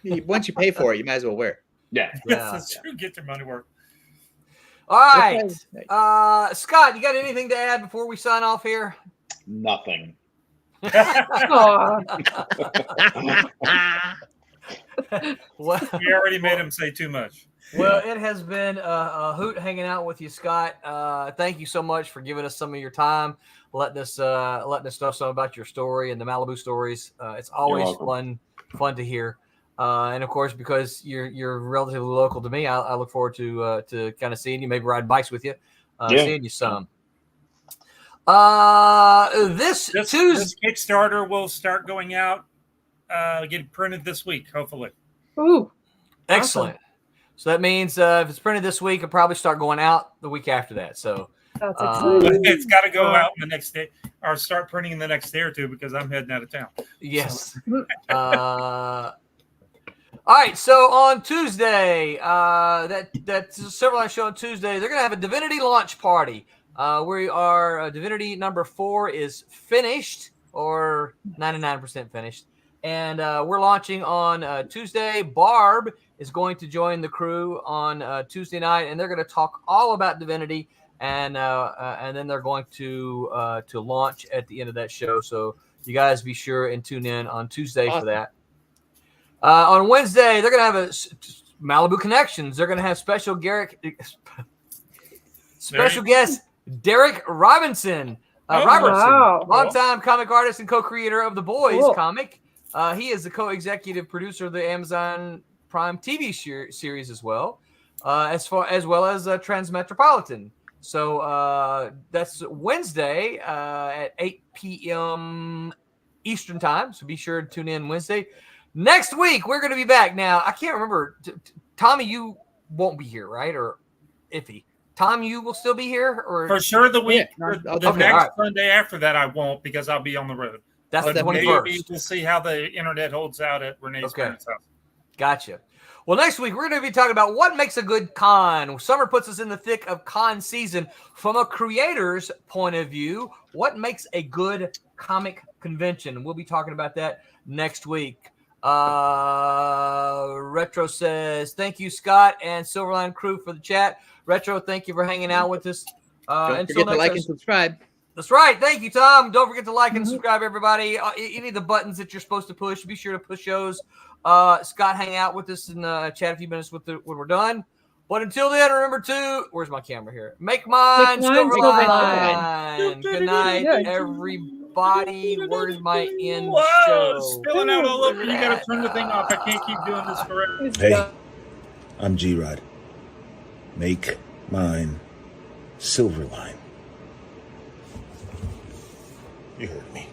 Yeah. Once you pay for it, you might as well wear it. Yeah. Yes, Yeah. that's true. Get your money worth. All right. Okay. Scott, you got anything to add before we sign off here? Nothing. Aw. Well, We already made him say too much. well, it has been a hoot hanging out with you, Scott. Thank you so much for giving us some of your time, letting us know some about your story and the Malibu stories. It's always welcome. fun to hear. And of course, because you're relatively local to me, I look forward to kind of seeing you, maybe riding bikes with you, seeing you some. This Tuesday, This Kickstarter will start going out, get printed this week, hopefully. Ooh. excellent. So that means if it's printed this week, it'll probably start going out the week after that. So That's Uh, exciting. It's got to go out in the next day, or start printing in the next day or two because I'm heading out of town. yes. All right. So on Tuesday, that Silverline show on Tuesday, they're gonna have a Divinity launch party. Divinity number 4 is finished, or 99% finished, and we're launching on Tuesday. Barb is going to join the crew on Tuesday night, and they're going to talk all about Divinity, and then they're going to launch at the end of that show. So you guys be sure and tune in on Tuesday for that. On Wednesday, they're going to have a Malibu Connections. They're going to have special guest Derek Robinson. Robertson, wow. longtime comic artist and co-creator of The Boys Cool. comic. He is the co-executive producer of the Amazon Prime TV series as well, as well as Transmetropolitan. So that's Wednesday at 8 p.m. Eastern time. So be sure to tune in Wednesday. Next week, we're going to be back. Now, I can't remember. Tommy, you won't be here, right? Or Iffy? Tom, you will still be here? Or For sure, the week, I'll the do next that. Sunday after that, I won't because I'll be on the road. that's But the maybe 21st. we'll see how the internet holds out at Renee's parents' house. Gotcha. Well, next week, we're going to be talking about what makes a good con. Summer puts us in the thick of con season. From a creator's point of view, what makes a good comic convention? We'll be talking about that next week. Retro says, thank you, Scott and Silverline crew for the chat. Retro, thank you for hanging out with us. Don't forget to like and subscribe. That's right. Thank you, Tom. Don't forget to like and subscribe, everybody. Any of the buttons that you're supposed to push, be sure to push those. Scott, hang out with us and chat a few minutes when we're done. But until then, remember to, where's my camera here? Make mine, Silverline. Good night, everybody. Where's my end Whoa, show? spilling out all over. You got to turn the thing off. I can't keep doing this forever. Hey, I'm G-Rod. Make mine Silverline. You heard me.